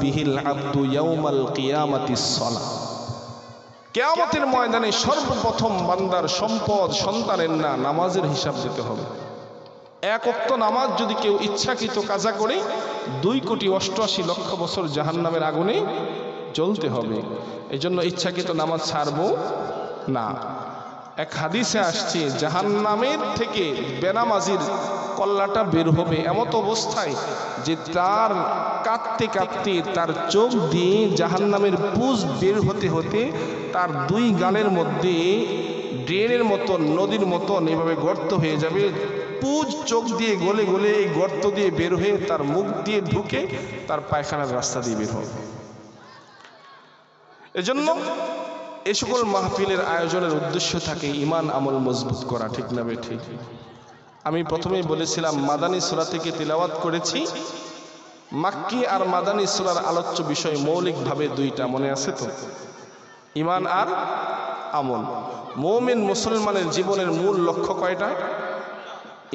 বিহিল আব্দু ইয়াউমাল কিয়ামাতিস সালাহ। কিয়ামতের ময়দানে সর্বপ্রথম বান্দার সম্পদ সন্তানের না, নামাজের হিসাব দিতে হবে। এক ওয়াক্ত নামাজ যদি কেউ ইচ্ছাকৃত কাজা করে 2,88,00,000 বছর জাহান্নামের আগুনে জ্বলতে হবে। এজন্য ইচ্ছাকৃত নামাজ ছাড়বো না। এক হাদিসে আসছে জাহান্নামের থেকে বেনামাজির কল্লাটা বের হবে এমত অবস্থায় যে তার কাঁদতে কাঁদতে তার চোখ দিয়ে জাহান্নামের পুঁজ বের হতে হতে তার 2 গালের মধ্যে ড্রেনের মতন, নদীর মতন এভাবে গর্ত হয়ে যাবে। পুঁজ চোখ দিয়ে গলে গলে এই গর্ত দিয়ে বের হয়ে তার মুখ দিয়ে ঢুকে তার পায়খানার রাস্তা দিয়ে বের হবে। এজন্য এই সকল মাহফিলের আয়োজনের উদ্দেশ্য থাকে ঈমান আমল মজবুত করা, ঠিক না বেঠিক? আমি প্রথমেই বলেছিলাম মাদানী সূরা থেকে তিলাওয়াত করেছি। মাক্কি আর মাদানী সূরার আলোচ্য বিষয় মৌলিকভাবে 2টা, মনে আছে তো? ঈমান আর আমল। মুমিন মুসলমানের জীবনের মূল লক্ষ্য কয়টা?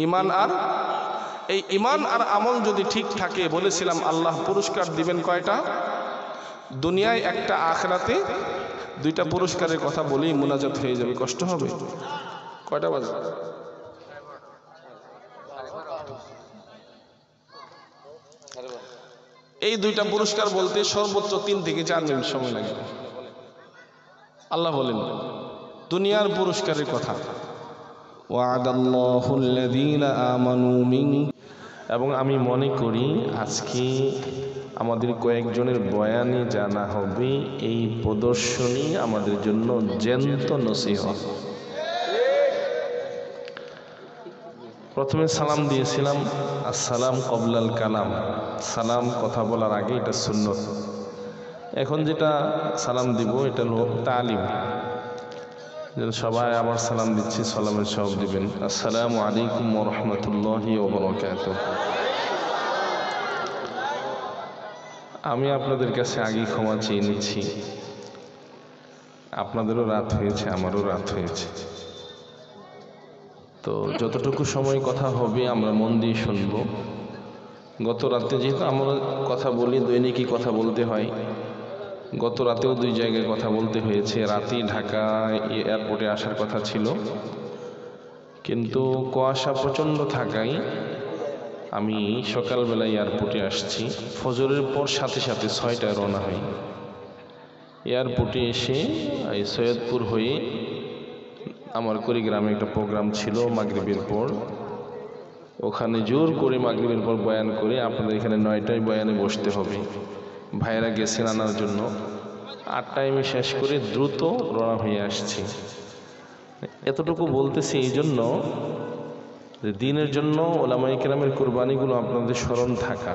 ঈমান আর এই ঈমান আর আমল যদি ঠিক থাকে, বলেছিলাম আল্লাহ পুরস্কার দিবেন কয়টা? দুনিয়ায় একটা, আখিরাতে 2টা পুরস্কারের কথা বলেই মুনাজাত হয়ে যাবে, কষ্ট হবে। কয়টা বাজে? এই 2টা পুরস্কার বলতে সর্বোচ্চ 3 থেকে 4 মিনিট সময় লাগবে। আল্লাহ বলেন দুনিয়ার পুরস্কারের কথা, ওয়া'দাল্লাহুল্লাযীনা আমানু মিনকুম, এবং আমি মনে করি আজকে আমাদের কয়েকজনের বয়ানে জানা হবে এই প্রদর্শনী আমাদের জন্য জ্যান্ত নসিহত। প্রথমে সালাম দিয়েছিলাম, আসসালাম কবলাল কালাম, সালাম কথা বলার আগে, এটা সুন্নত। এখন যেটা সালাম দিব এটা হলো তালিম, সবাই আবার সালাম দিচ্ছি, সালামের সব দিবেন। আসসালামু আলাইকুম ওয়া রাহমাতুল্লাহি ওয়া বারাকাতুহু। আমি আপনাদের কাছে আগেই ক্ষমা চেয়ে নিচ্ছি, আপনাদেরও রাত হয়েছে, আমারও রাত হয়েছে। তো যতটুকু সময় কথা হবে আমরা মন দিয়ে শুনব। গত রাতে যেহেতু আমরা কথা বলি, দৈনিকই কথা বলতে হয়, গত রাতেও 2 জায়গায় কথা বলতে হয়েছে। রাতেই ঢাকা এয়ারপোর্টে আসার কথা ছিল, কিন্তু কুয়াশা প্রচণ্ড থাকায় আমি সকালবেলা এয়ারপোর্টে আসছি। ফজরের পর সাথে সাথে 6টায় রওনা হই। এয়ারপোর্টে এসে এই সৈয়দপুর হয়ে আমার কুড়িগ্রামে একটা প্রোগ্রাম ছিল মাগরিবের পর, ওখানে জোর করে মাগরিবের পর বয়ান করে আপনাদের এখানে 9টায় বয়ানে বসতে হবে। ভাইয়েরা গেছেন আনার জন্য, 8টায় আমি শেষ করে দ্রুত রওনা হয়ে আসছি। এতটুকু বলতেছি এই জন্য যে দিনের জন্য ওলামায়ে কেরামের কুরবানিগুলো আপনাদের স্মরণ থাকা।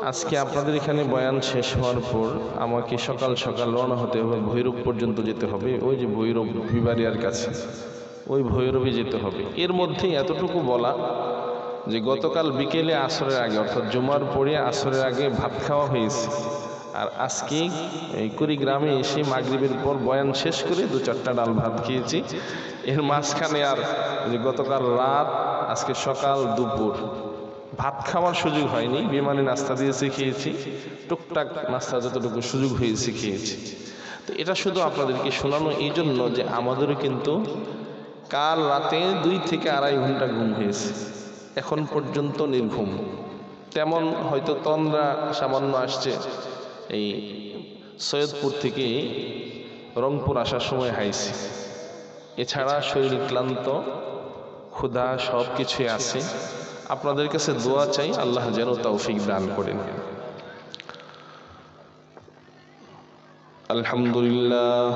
আজকে আপনাদের এখানে বয়ান শেষ হওয়ার পর আমাকে সকাল সকাল রওনা হতে হবে, ভৈরব পর্যন্ত যেতে হবে। ওই যে ভৈরব বিবারিয়ার কাছে, ওই ভৈরবে যেতে হবে। এর মধ্যে এতটুকু বলা যে গতকাল বিকেলে আসরের আগে, অর্থাৎ জুমার পরে আসরের আগে ভাত খাওয়া হয়েছে, আর আজকে এই কুড়িগ্রামে এসে মাগরিবের পর বয়ান শেষ করে 2-4টা ডাল ভাত খেয়েছি। এর মাঝখানে আর যে গতকাল রাত, আজকে সকাল, দুপুর ভাত খাওয়ার সুযোগ হয়নি। বিমানে নাস্তা দিয়েছে, খেয়েছি, টুকটাক নাস্তা যতটুকু সুযোগ হয়েছে খেয়েছি। তো এটা শুধু আপনাদেরকে শোনানো এই জন্য যে আমাদেরও কিন্তু কাল রাতে 2 থেকে 2.5 ঘন্টা ঘুম হয়েছে, এখন পর্যন্ত নির্ঘুম। তেমন হয়তো তন্দ্রা সামান্য আসছে, এই সৈয়দপুর থেকে রংপুর আসার সময় হাইছি। এছাড়া শরীর ক্লান্ত, ক্ষুধা সব কিছুই আছে। আপনাদের কাছে দোয়া চাই, আল্লাহ যেন তৌফিক দান করেন। আলহামদুলিল্লাহ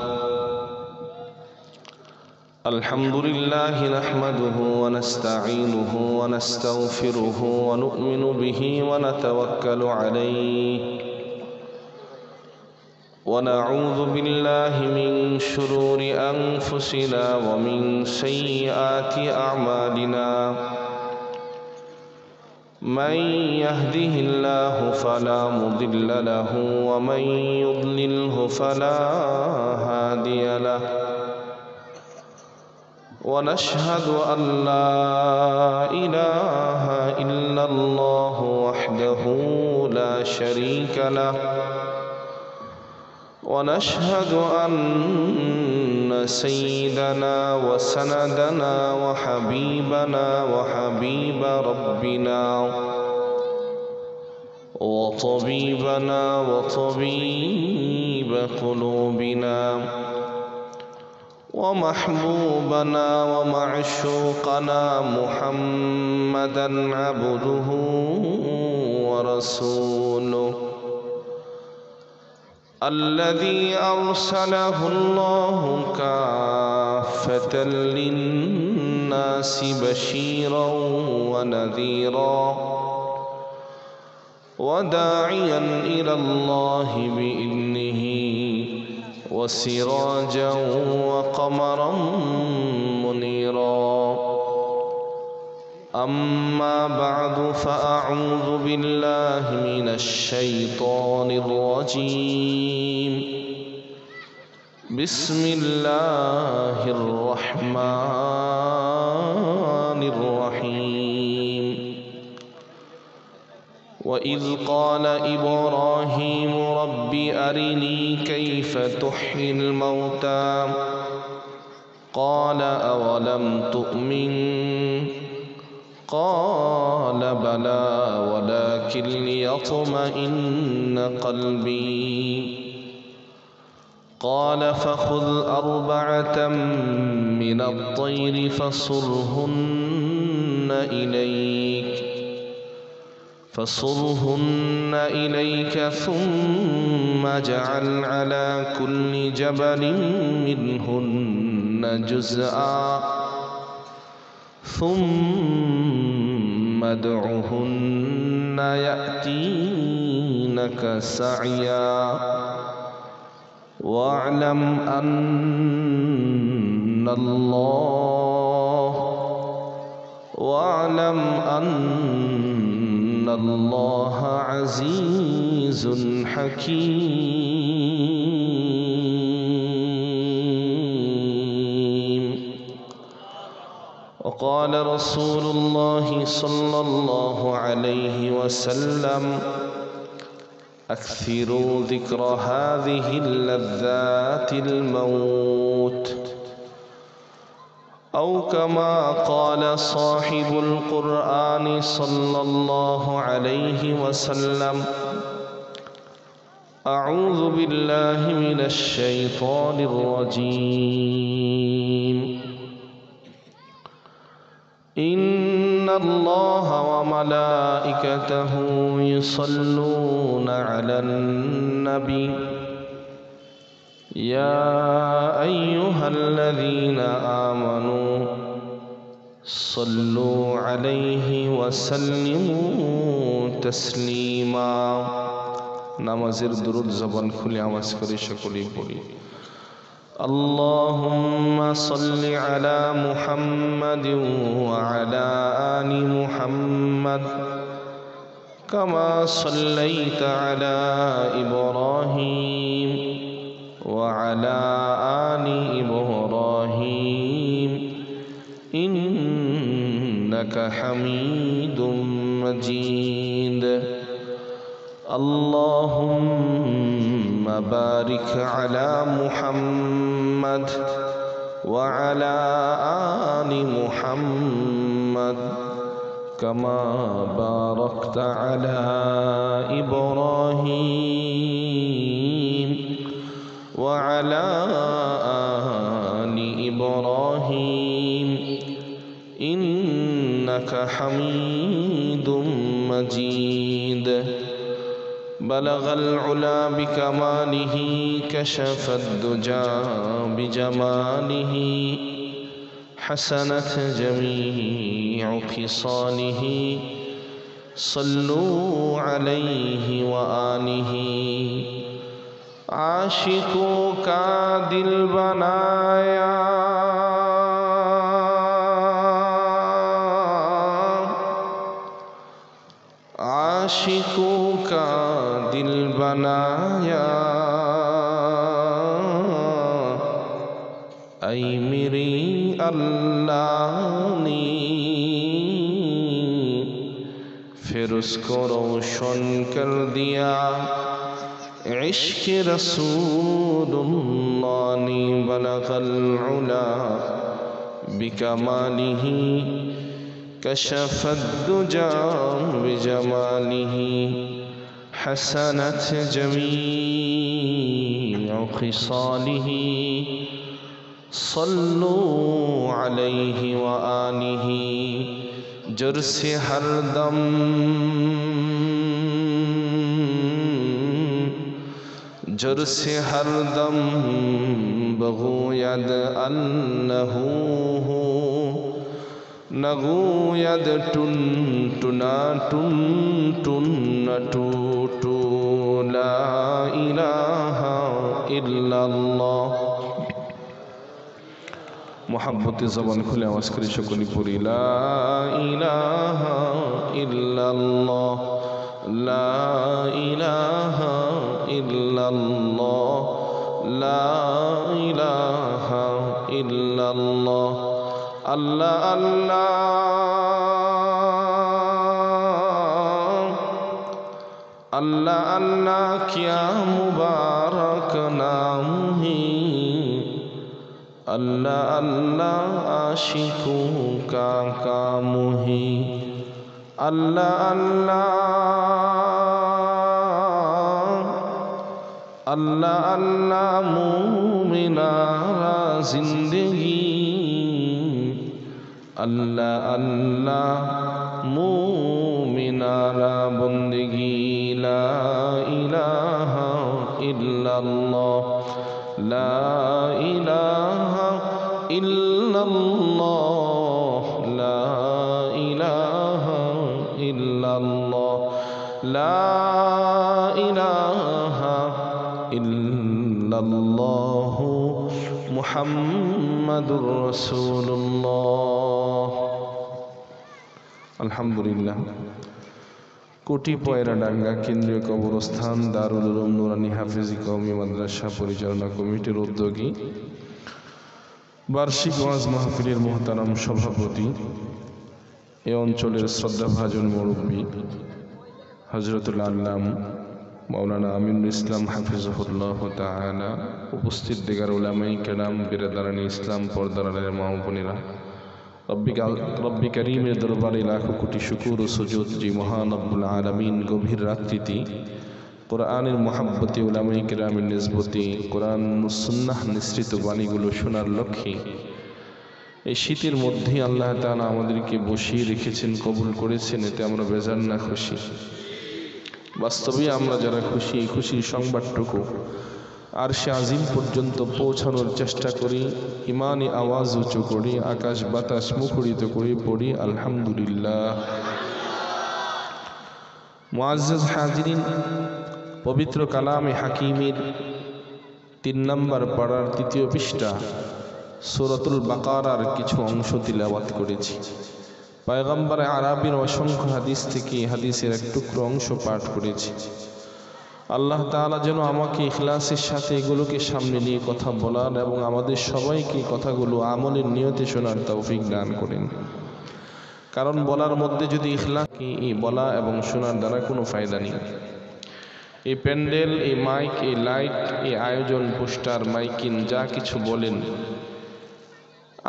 আলহামদুলিল্লাহি নাহমাদুহু ওয়া নাস্তাঈনুহু ওয়া নাস্তাগফিরুহু ওয়া নু'মিনু বিহি ওয়া নাতাওয়াক্কালু আলাইহি ওয়া নাউযু বিল্লাহি মিন শুরুরি আনফুসিনা ওয়া মিন সাইয়্যাতি আ'মালিনা। من يهده الله فلا مضل له ومن يضلله فلا هادي له ونشهد أن لا إله إلا الله وحده لا شريك له ونشهد أن سيدنا وسندنا وحبيبنا وحبيب ربنا وطبيبنا وطبيب قلوبنا ومحبوبنا ومعشوقنا محمدا عبده ورسوله الذي أرسله الله كافة للناس بشيرا ونذيرا وداعيا إلى الله بإذنه وسراجا وقمرا منيرا أما بعد فأعوذ بالله من الشيطان الرجيم بسم الله الرحمن الرحيم وإذ قال إبراهيم رب أرني كيف تحيي الموتى قال أولم تؤمن قال بلى ولكن ليطمئن قلبي قال فخذ أربعة من الطير فصرهن إليك ثم اجعل على كل جبل منهن جزءا ثم ادعهن يأتينك سعيا واعلم أن الله عزيز حكيم وقال رسول الله صلى الله عليه وسلم أكثروا ذكر هذه اللذات الموت أو كما قال صاحب القرآن صلى الله عليه وسلم أعوذ بالله من الشيطان الرجيم إن الله وملائكته يصلون على النبي يا أيها الذين آمنوا صلوا عليه وسلموا تسليما নামাজের দুরূদ জবান খুলে আওয়াজ করে সকলেই পড়ি اللهم صل على محمد وعلى آل محمد كما صليت على إبراهيم وعلى آل إبراهيم إنك حميد مجيد اللهم بارك على محمد وعلى آل محمد كما باركت على إبراهيم وعلى آل إبراهيم إنك حميد مجيد بلغ العلا بكماله كشف الدجى بجماله حسنت جميع خصاله صلوا عليه وآله عاشقوں کا دل بنایا عاشقوں کا دل بنایا اے میری اللہ نے फिर उसको रोशन कर दिया इश्क रसूलुल्लाह ने बलगल उला बिकमालिही कशफत दुजा बिजमालिही हसनत जमीअ खिसालिही सल्लू अलैहि व आलिही जरसे हरदम बगूयद अन्नहू नगूयद टुन टुना टुन टुन टूटू ला इलाहा इल्लल्लाह। मोहब्बत ज़बान खुले आवाज़ करी सकली पूरी ला इलाहा इल्लल्लाह ला इलाहा इल्लल्लाह ला इलाहा इल्लल्लाह। अल्लाह अल्लाह अल्लाह अल्लाह क्या मुबारक नाम है। अल्लाह अल्लाह आशिकों का काम है। अल्लाह अल्लाह अल्लाह अल्लाह मोमिनारा जिंदगी। अल्लाह अल्लाह मोमिनारा बंदगी। ला इलाहा इल्लल्लाह ला इलाहा इल्लल्लाह ला इलाहा इल्लल्लाह ला इलाहा इल्लल्लाह मुहम्मदुर रसूलुल्लाह। अल्हम्दुलिल्लाह। कोटी पयराडांगा केंद्रीय कबरस्थान दारुल उलूम নুরানী হাফেজি কওমি মাদ্রাসা পরিচালনা কমিটির উদ্যোগী বার্ষিক ওয়াজ মাহফিলের মুহতারাম সভাপতি, এ অঞ্চলের শ্রদ্ধাভাজন মুরব্বী হযরতুল আল্লাম মাওলানা আমিনুল ইসলাম হাফিজাহুল্লাহ তাআলা, উপস্থিত দিগার উলামায়ে কেরাম, বিরাদারানি ইসলাম, পর্দারের মা ও বোনেরা, রব্বি করিমের দরবারে লাখো কোটি শুকুর ও সুজুদ যে মহান রব্বুল আলামিন গভীর রাত্রিতে কোরআনের মহাব্বতে উলামায়ে কেরামের নিসবতে কোরআন ও সুন্নাহ নিঃসৃত বাণীগুলো শোনার লক্ষ্যে এই শীতের মধ্যে আল্লাহ তাআলা আমাদেরকে বসিয়ে রেখেছেন, কবুল করেছেন, এতে আমরা বেজার না খুশি। বাস্তবে আমরা যারা খুশি, এই খুশির সংবাদটুকু আরশে আজিম পর্যন্ত পৌঁছানোর চেষ্টা করি, ইমানি আওয়াজ উঁচু করি, আকাশ বাতাস মুখরিত করে পড়ি আলহামদুলিল্লাহ। মুআজ্জাজ হাজিরিন, পবিত্র কালামে হাকিমের ৩ নম্বর পাড়ার ৩য় পৃষ্ঠা সূরাতুল বাকারার কিছু অংশ তিলাওয়াত করেছি। পয়গম্বর আরবির অসংখ্য হাদিস থেকে হাদিসের এক টুকরো অংশ পাঠ করেছি। আল্লাহ তাআলা যেন আমাকে ইখলাসের সাথে এগুলোকে সামনে নিয়ে কথা বলার এবং আমাদের সবাইকে কথাগুলো আমলের নিয়তে শোনার তৌফিক দান করেন। কারণ বলার মধ্যে যদি ইখলাসকে বলা এবং শোনার দ্বারা কোনো ফায়দা নেই। এই প্যান্ডেল, এই মাইক, এই লাইট, এই আয়োজন, পোস্টার, মাইকিন যা কিছু বলেন,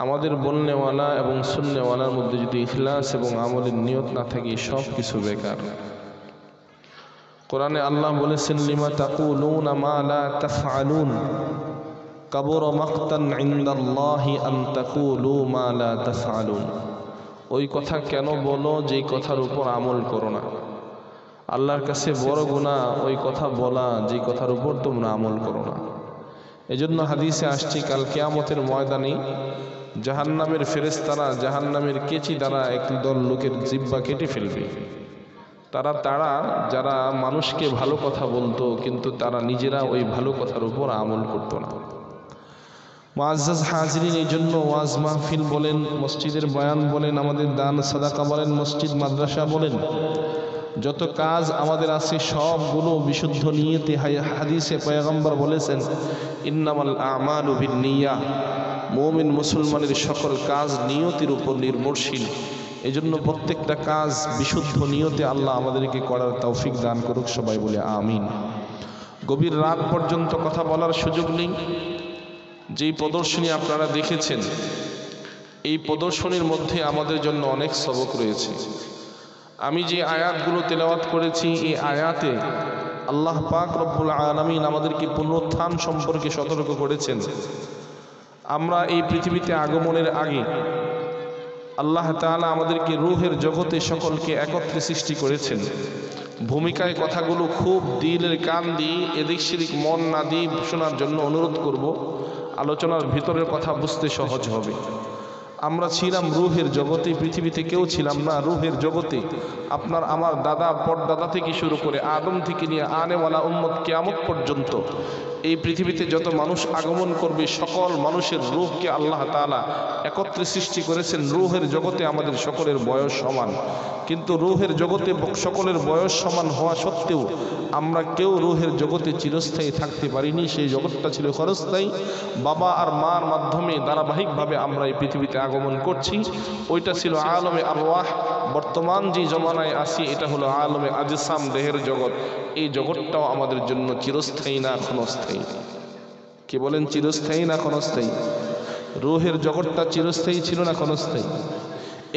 আমাদের বলনেওয়ালা এবং শুননেওয়ালার মধ্যে যদি ইখলাস এবং আমলের নিয়ত না থাকে, সব কিছু বেকার। কোরআনে আল্লাহ বলেছেন, লিমা তাকুলুনা মা লা তাফআলুন কাবুরা মাকতান ইনদাল্লাহি আন তাকুলু মা লা তাফআলুন। ওই কথা কেন বলো যেই কথার উপর আমল করো না? আল্লাহর কাছে বড় গুনাহ ওই কথা বলা যেই কথার উপর তোমরা আমল করো না। এজন্য হাদিসে আসছে, কাল কিয়ামতের ময়দানে জাহান্নামের ফেরেশতারা জাহান্নামের কেচি দ্বারা একটি দল লোকের জিহ্বা কেটে ফেলবে। তারা যারা মানুষকে ভালো কথা বলতো, কিন্তু তারা নিজেরা ওই ভালো কথার উপর আমল করতো না। মুআজ্জাজ হাজিরিন, এই জন্য ওয়াজ মাহফিল বলেন, মসজিদের বয়ান বলেন, আমাদের দান সাদাকা বলেন, মসজিদ মাদ্রাসা বলেন, যত কাজ আমাদের আছে সবগুলো বিশুদ্ধ নিয়তে। হাদিসে পয়গম্বর বলেছেন, ইন্নামাল আমালু বিন্নিয়াহ, মুমিন মুসলমানের সকল কাজ নিয়তের উপর নির্ভরশীল। এই জন্য প্রত্যেকটা কাজ বিশুদ্ধ নিয়তে আল্লাহ আমাদেরকে করার তৌফিক দান করুক, সবাই বলে আমিন। গভীর রাত পর্যন্ত কথা বলার সুযোগ নেই। যেই প্রদর্শনী আপনারা দেখেছেন, এই প্রদর্শনীর মধ্যে আমাদের জন্য অনেক সবক রয়েছে। আমি যে আয়াতগুলো তেলাওয়াত করেছি, এই আয়াতে আল্লাহ পাক রব্বুল আলামিন আমাদেরকে পুনরুত্থান সম্পর্কে সতর্ক করেছেন। আমরা এই পৃথিবীতে আগমনের আগে আল্লাহ তাআলা আমাদেরকে রূহের জগতে সকলকে একত্রে সৃষ্টি করেছেন। ভূমিকায় কথাগুলো খুব দিলের কান দিয়ে এদিক সেদিক মন না দিয়ে শোনার জন্য অনুরোধ করব, আলোচনার ভিতরের কথা বুঝতে সহজ হবে। আমরা ছিলাম রূহের জগতে, পৃথিবীতে কেউ ছিলাম না রূহের জগতে। আপনার আমার দাদা পরদাদা থেকে শুরু করে আদম থেকে নিয়ে আনেওয়ালা উম্মত কিয়ামত পর্যন্ত এই পৃথিবীতে যত মানুষ আগমন করবে, সকল মানুষের রূহকে আল্লাহ তাআলা একত্রে সৃষ্টি করেছেন। রূহের জগতে আমাদের সকলের বয়স সমান, কিন্তু রূহের জগতে সকলের বয়স সমান হওয়া সত্ত্বেও আমরা কেউ রূহের জগতে চিরস্থায়ী থাকতে পারিনি। সেই জগৎটা ছিল ক্ষণস্থায়ী। বাবা আর মার মাধ্যমে ধারাবাহিকভাবে আমরা এই পৃথিবীতে আগমন করছি। ওইটা ছিল আলমে আরওয়াহ। বর্তমান যে জমানায় আসি, এটা হলো আলমে আজসাম, দেহের জগৎ। এই জগৎটাও আমাদের জন্য চিরস্থায়ী না ক্ষণস্থায়ী? কে বলেন চিরস্থায়ী না ক্ষণস্থায়ী? রূহের জগৎটা চিরস্থায়ী ছিল না ক্ষণস্থায়ী?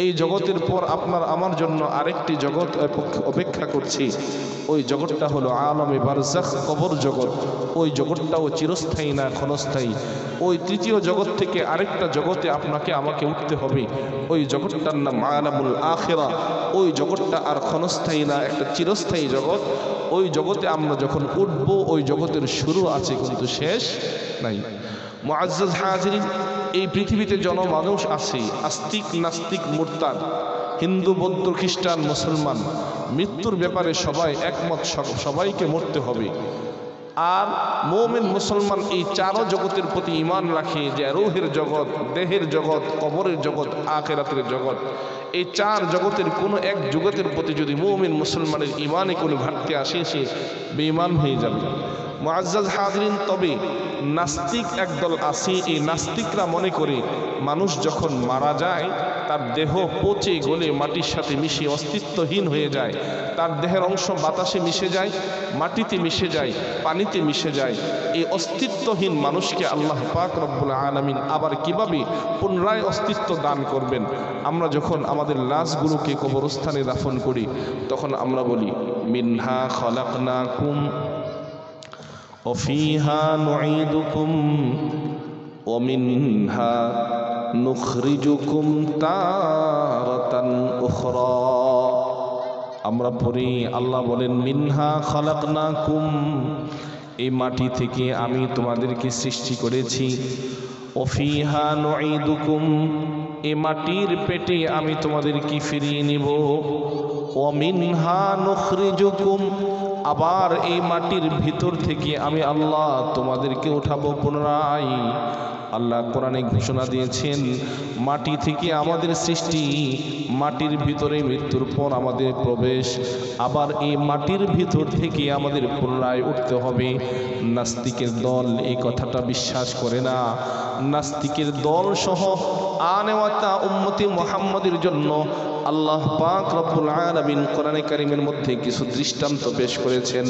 এই জগতের পর আপনার আমার জন্য আরেকটি জগৎ অপেক্ষা করছি। ওই জগৎটা হলো আলমে বারজাখ, কবর জগৎ। ওই জগৎটাও চিরস্থায়ী না ক্ষণস্থায়ী? ওই তৃতীয় জগৎ থেকে আরেকটা জগতে আপনাকে আমাকে উঠতে হবে। ওই জগৎটার নাম আলামুল আখিরা। ওই জগৎটা আর ক্ষণস্থায়ী না, একটা চিরস্থায়ী জগৎ। ওই জগতে আমরা যখন উঠব, ওই জগতের শুরু আছে কিন্তু শেষ নাই। মুআজ্জাজ হাজিরিন, এই পৃথিবীতে মানুষ আছে, আস্তিক নাস্তিক মুরতাদ, হিন্দু বৌদ্ধ খ্রিস্টান মুসলমান, মৃত্যুর ব্যাপারে সবাই একমত, সবাইকে মরতে হবে। আর মুমিন মুসলমান এই চারো জগতের প্রতি ঈমান রাখে, যে রূহের জগৎ, দেহের জগৎ, কবরের জগৎ, আখিরাতের জগৎ। এই চার জগতের কোনো এক জগতের প্রতি যদি মুমিন মুসলমানের ঈমানে কোনো ঘাটতি আসে, সে বেঈমান হয়ে যাবে। মুআজ্জাজ হাজিরিন, তবে নাস্তিক একদল আছে। এই নাস্তিকরা মনে করে মানুষ যখন মারা যায়, তার দেহ পচে গলে মাটির সাথে মিশে অস্তিত্বহীন হয়ে যায়। তার দেহের অংশ বাতাসে মিশে যায়, মাটিতে মিশে যায়, পানিতে মিশে যায়। এই অস্তিত্বহীন মানুষকে আল্লাহ পাক রব্বুল আলামিন আবার কিভাবে পুনরায় অস্তিত্ব দান করবেন? আমরা যখন আমাদের লাশগুলোকে কবরস্থানে দাফন করি, তখন আমরা বলি মিনহা খলাকনাকুম ওয়াফিহা নুঈদুকুম ওয়া মিনহা নুখরিজুকুম তারাতান উখরা। আমরা পড়ি, আল্লাহ বলেন মিনহা খলাকনাকুম, এই মাটি থেকে আমি তোমাদেরকে সৃষ্টি করেছি। ওয়াফিহা নুঈদুকুম, এই মাটির পেটে আমি তোমাদেরকে ফিরিয়ে নিব। ওয়া মিনহা নুখরিজুকুম, আবার এই মাটির ভিতর থেকে আমি আল্লাহ তোমাদেরকে উঠাবো পুনরায়। আল্লাহ কোরআনে ঘোষণা দিয়েছেন, মাটি থেকে আমাদের সৃষ্টি, মাটির ভিতরে মৃত্যুর পর আমাদের প্রবেশ, আবার এই মাটির ভিতর থেকে আমাদের পুনরায় উঠতে হবে। নাস্তিকের দল এই কথাটা বিশ্বাস করে না। নাস্তিকের দল সহ আনেওয়াতা উম্মতি মুহাম্মাদের জন্য আল্লাহ পাক রব্বুল আলামিন কোরআনে কারীমের মধ্যে কিছু দৃষ্টান্ত পেশ করেছেন।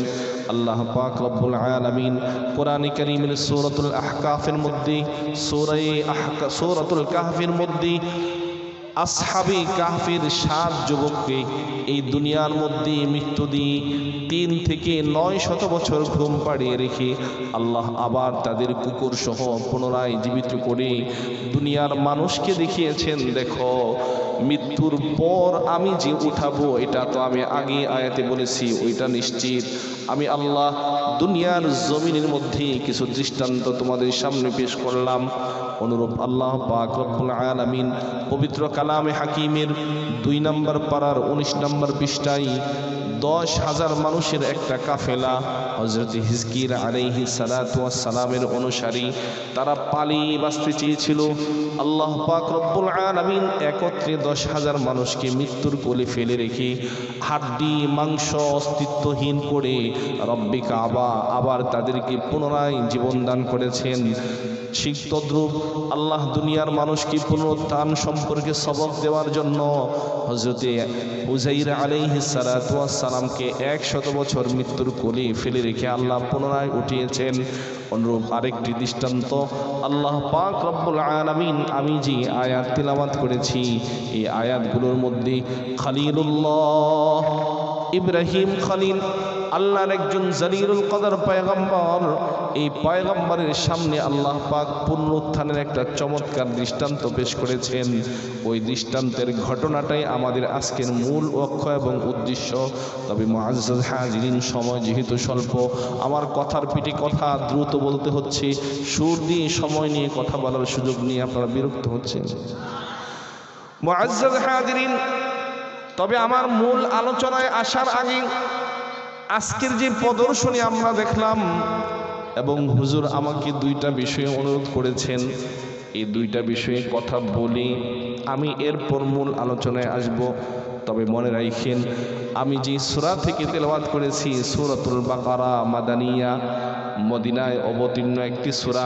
আল্লাহ পাক রব্বুল আলামিন কোরআনে কারীমের সূরাতুল আহকাফের মধ্যে, সূরাতুল কাহফের মধ্যে আসহাবে কাহফের 7 যুবককে এই দুনিয়ার মধ্যে মৃত্যু দিয়ে 3 থেকে 900 বছর ঘুম পাড়িয়ে রেখে আল্লাহ আবার তাদের কুকুর সহ পুনরায় জীবিত করে দুনিয়ার মানুষকে দেখিয়েছেন, দেখো মৃত্যুর পর আমি যে উঠাবো, এটা তো আমি আগে আয়াতে বলেছি, ওইটা নিশ্চিত। আমি আল্লাহ দুনিয়ার জমিনের মধ্যে কিছু দৃষ্টান্ত তোমাদের সামনে পেশ করলাম। অনুরূপ আল্লাহ পাক রব্বুল আলামিন পবিত্র কালামে হাকিমের 2 নম্বর পারার 19 নম্বর পৃষ্ঠায় 10,000 মানুষের একটা কাফেলা হযরত হিজকির আলাইহিস সালাতু ওয়াস সালামের অনুসারী, তারা পালিয়ে বাঁচতে চেয়েছিল। আল্লাহ পাক রব্বুল আলামিন একত্রে 10,000 মানুষকে মৃত্যুর কোলে ফেলে রেখে হাড্ডি মাংস অস্তিত্বহীন করে রব্বে কাবা আবার তাদেরকে পুনরায় জীবন দান করেছেন। ঠিক তদ্রূপ আল্লাহ দুনিয়ার মানুষকে পুনরুত্থান সম্পর্কে সবক দেওয়ার জন্য হযরতে উযাইর আলাইহিস সালাতু ওয়াস সালামকে 100 বছর মৃত্যুর কোলে ফেলে রেখে আল্লাহ পুনরায় উঠিয়েছেন। অনুরূপ আরেকটি দৃষ্টান্ত আল্লাহ পাক রব্বুল আলামিন আমি যে আয়াত তিলাওয়াত করেছি এই আয়াতগুলোর মধ্যে খলিলুল্লাহ ইব্রাহিম খলিল আল্লাহর একজন জলিলুল কদর পয়গম্বর, এই পয়গম্বরের সামনে আল্লাহ পাক পুনরুত্থানের একটা চমৎকার দৃষ্টান্ত পেশ করেছেন। ওই দৃষ্টান্তের ঘটনাটাই আমাদের আজকের মূল লক্ষ্য এবং উদ্দেশ্য। তবে মুআজ্জাজ হাজিরিন, সময় যেহেতু স্বল্প, আমার কথার পিঠে কথা দ্রুত বলতে হচ্ছে, সুর দিয়ে সময় নিয়ে কথা বলার সুযোগ নিয়ে আপনারা বিরক্ত হচ্ছেন। মুআজ্জাজ হাজিরিন, তবে আমার মূল আলোচনায় আসার আগে আজকের যে প্রদর্শনী আমরা দেখলাম এবং হুজুর আমাকে দুইটা বিষয়ে অনুরোধ করেছেন, এই দুইটা বিষয়ে কথা বলি আমি এরপর মূল আলোচনায় আসব। তবে মনে রাখেন, আমি যে সূরা থেকে তেলাওয়াত করেছি সূরাতুল বাকারা মাদানিয়া, মদিনায় অবতীর্ণ একটি সূরা।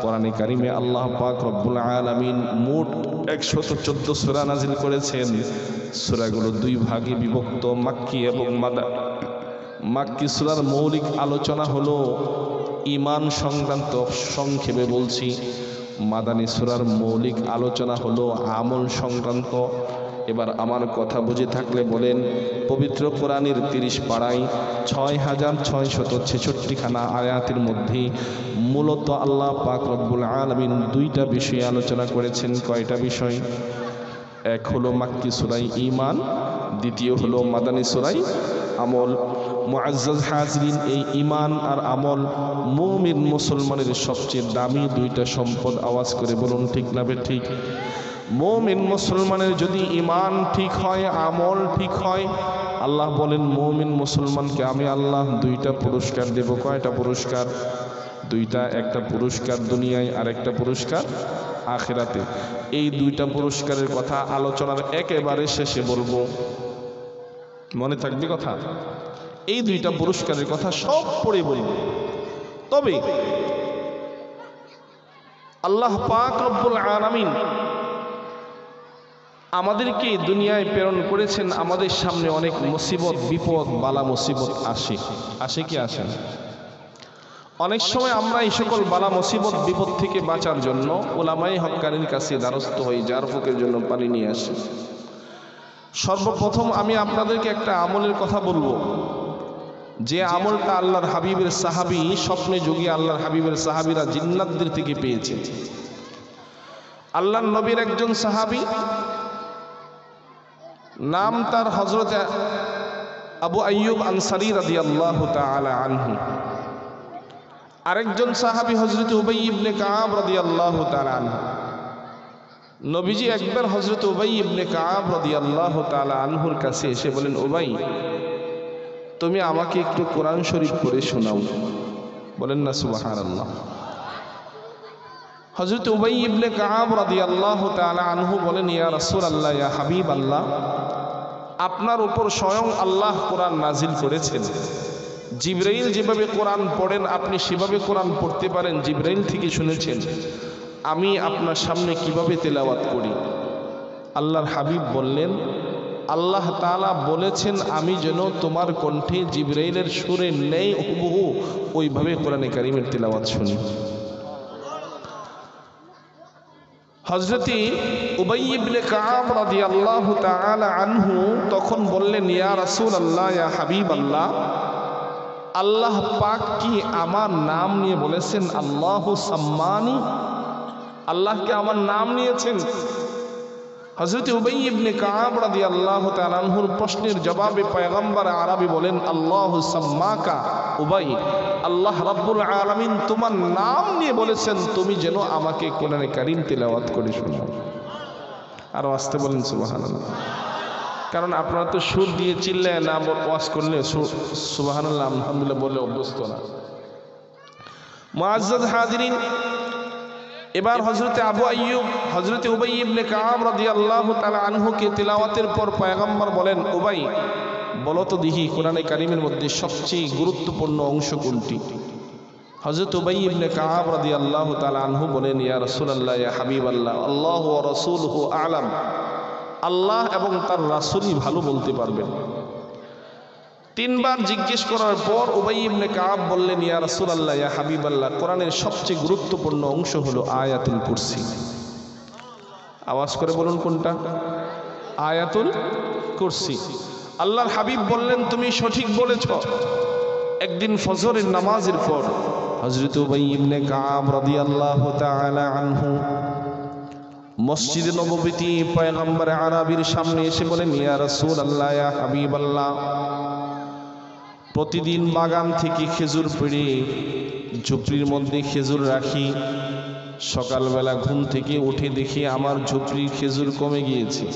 কোরআনে কারিমে আল্লাহ পাক রব্বুল আলামিন মোট 114 সূরা নাজিল করেছেন। সূরাগুলো দুই ভাগে বিভক্ত, মাক্কি এবং মাদানী। মাক্কি সূরার মৌলিক আলোচনা হলো ঈমান সংক্রান্ত, সংক্ষেপে বলছি। মাদানী সূরার মৌলিক আলোচনা হলো আমল সংক্রান্ত। এবার আমার কথা বুঝে থাকলে বলেন, পবিত্র কোরআনের 30 পাড়ায় 6666 খানা আয়াতের মধ্যে মূলত আল্লাহ পাক রব্বুল আলামিন দুইটা বিষয়ে আলোচনা করেছেন। কয়টা বিষয়? এক হলো মাক্কি সূরায় ঈমান, দ্বিতীয় হলো মাদানী সূরায় আমল। মুআজ্জাজ হাজিরিন, এই ঈমান আর আমল মুমিন মুসলমানের সবচেয়ে দামি দুইটা সম্পদ। আওয়াজ করে বলুন ঠিক না ঠিক? মুমিন মুসলমানের যদি ঈমান ঠিক হয়, আমল ঠিক হয়, আল্লাহ বলেন মুমিন মুসলমানকে আমি আল্লাহ দুইটা পুরস্কার দেব। কয়টা পুরস্কার? দুইটা। একটা পুরস্কার দুনিয়ায় আর একটা পুরস্কার আখিরাতে। এই দুইটা পুরস্কারের কথা আলোচনার একেবারে শেষে বলবো, মনে থাকবে কথা? এই দুইটা পুরস্কারের কথা সব পড়ে বলবো। তবে আল্লাহ পাক রব্বুল আলামিন আমাদেরকে দুনিয়ায় প্রেরণ করেছেন। আমাদের সামনে অনেক মুসিবত, বিপদ, বালা মুসিবত আসে কি আসে না? অনেক সময় আমরা এই সকল বালা মুসিবত, বিপদ থেকে বাঁচার জন্য উলামায়ে হক্কানির কাছে দ্বারস্থ হই, যার ফুকের জন্য পানি নিয়ে আসি। সর্বপ্রথম আমি আপনাদেরকে একটা আমলের কথা বলবো, যে আমলটা আল্লাহর হাবিবের সাহাবী, স্বপ্নে যোগী আল্লাহর হাবিবের সাহাবীরা জিন্নাতদের থেকে পেয়েছে। আল্লাহর নবীর একজন সাহাবী, নাম তার হযরত আবু আইয়ুব আনসারী রাদিয়াল্লাহু তাআলা আনহু। আরেকজন সাহাবী হযরত উবাই ইবনে কাব রাদিয়াল্লাহু তাআলা আনহু। নবীজি একবার হযরত উবাই ইবনে কাব রাদিয়াল্লাহু তাআলা আনহুর কাছে এসে বলেন, উবাই, তুমি আমাকে একটু কোরআন শরীফ পড়ে শোনাও। বলেন না সুবহানাল্লাহ। হযরত উবাই ইবনে কাব রাদিয়াল্লাহু তাআলা আনহু বলেন, ইয়া রাসূলুল্লাহ, ইয়া হাবিবাল্লাহ, আপনার উপর স্বয়ং আল্লাহ কোরআন নাজিল করেছেন। জিবরাইল যেভাবে কোরআন পড়েন আপনি সেভাবে কোরআন পড়তে পারেন, জিবরাইল থেকে শুনেছেন। আমি আপনার সামনে কিভাবে তেলাওয়াত করি? আল্লাহর হাবিব বললেন, আল্লাহ তাআলা বলেছেন আমি যেন তোমার কণ্ঠে জিবরাইলের সুরে নেই হুবহু ওইভাবে কোরআনে কারিমের তেলাওয়াত শুনি। হযরত উবাই ইবনে কাব রাদিয়াল্লাহু তাআলা আনহু তখন বললেন, ইয়া রাসূলুল্লাহ, ইয়া হাবিবাল্লাহ, আল্লাহ পাক কি আমার নাম নিয়ে বলেছেন? আল্লাহু সাম্মানি, আল্লাহকে আমার নাম নিয়েছেন। হযরত উবাই ইবনে কাব রাদিয়াল্লাহু তাআলা আনহুর প্রশ্নের জবাবে পয়গম্বর আরবি বলেন, আল্লাহু সাম্মাকা উবাই, আল্লাহ রাব্বুল আলামিন তোমার নাম নিয়ে বলেছেন তুমি যেন আমাকে কোরআনে কারীম তেলাওয়াত করে শোনাও। আর আস্তে বলেন সুবহানাল্লাহ। কারণ আপনারা তো সুর দিয়ে চিল্লায় না ওয়াজ করলে সুবহানাল্লাহ আলহামদুলিল্লাহ বলে অভ্যস্ত না। মুআজ্জাজ হাজিরিন, এবার হযরতে আবু আইয়ুব হযরতে উবাই ইবনে কাব রাদিয়াল্লাহু তাআলা আনহুকে তেলাওয়াতের পর পয়গম্বর বলেন, উবাই, বলো তো দেখি কোরআনে কারীমের মধ্যে সবচেয়ে গুরুত্বপূর্ণ অংশ কোনটি? হযরত উবাই ইবনে কাব রাদিয়াল্লাহু তাআলা আনহু বলেন, ইয়া রাসূলুল্লাহ, ইয়া হাবিবাল্লাহ, আল্লাহু ওয়া রাসূলুহু আ'লাম, আল্লাহ এবং তার রাসূলই ভালো বলতে পারবেন। তিনবার জিজ্ঞেস করার পর উবাই ইবনে কাব বললেন, ইয়া রাসূলুল্লাহ, ইয়া হাবিবাল্লাহ, কোরআনের সবচেয়ে গুরুত্বপূর্ণ অংশ হলো আয়াতুল কুরসি। আওয়াজ করে বলুন কোনটা? আয়াতুল কুরসি। আল্লাহর হাবিব বললেন, তুমি সঠিক বলেছ। একদিন ফজরের নামাজের পর হযরত উবাই ইবনে কাব রাদিয়াল্লাহু তাআলা আনহু মসজিদে নববীতে পয়গম্বর আরবির সামনে এসে বলেন, ইয়া রাসূলুল্লাহ, ইয়া হাবিবাল্লাহ, প্রতিদিন বাগান থেকে খেজুর পেড়ে ঝুপড়ির মধ্যে খেজুর রাখি, সকালবেলা ঘুম থেকে উঠে দেখি আমার ঝুপড়ির খেজুর কমে গিয়েছে।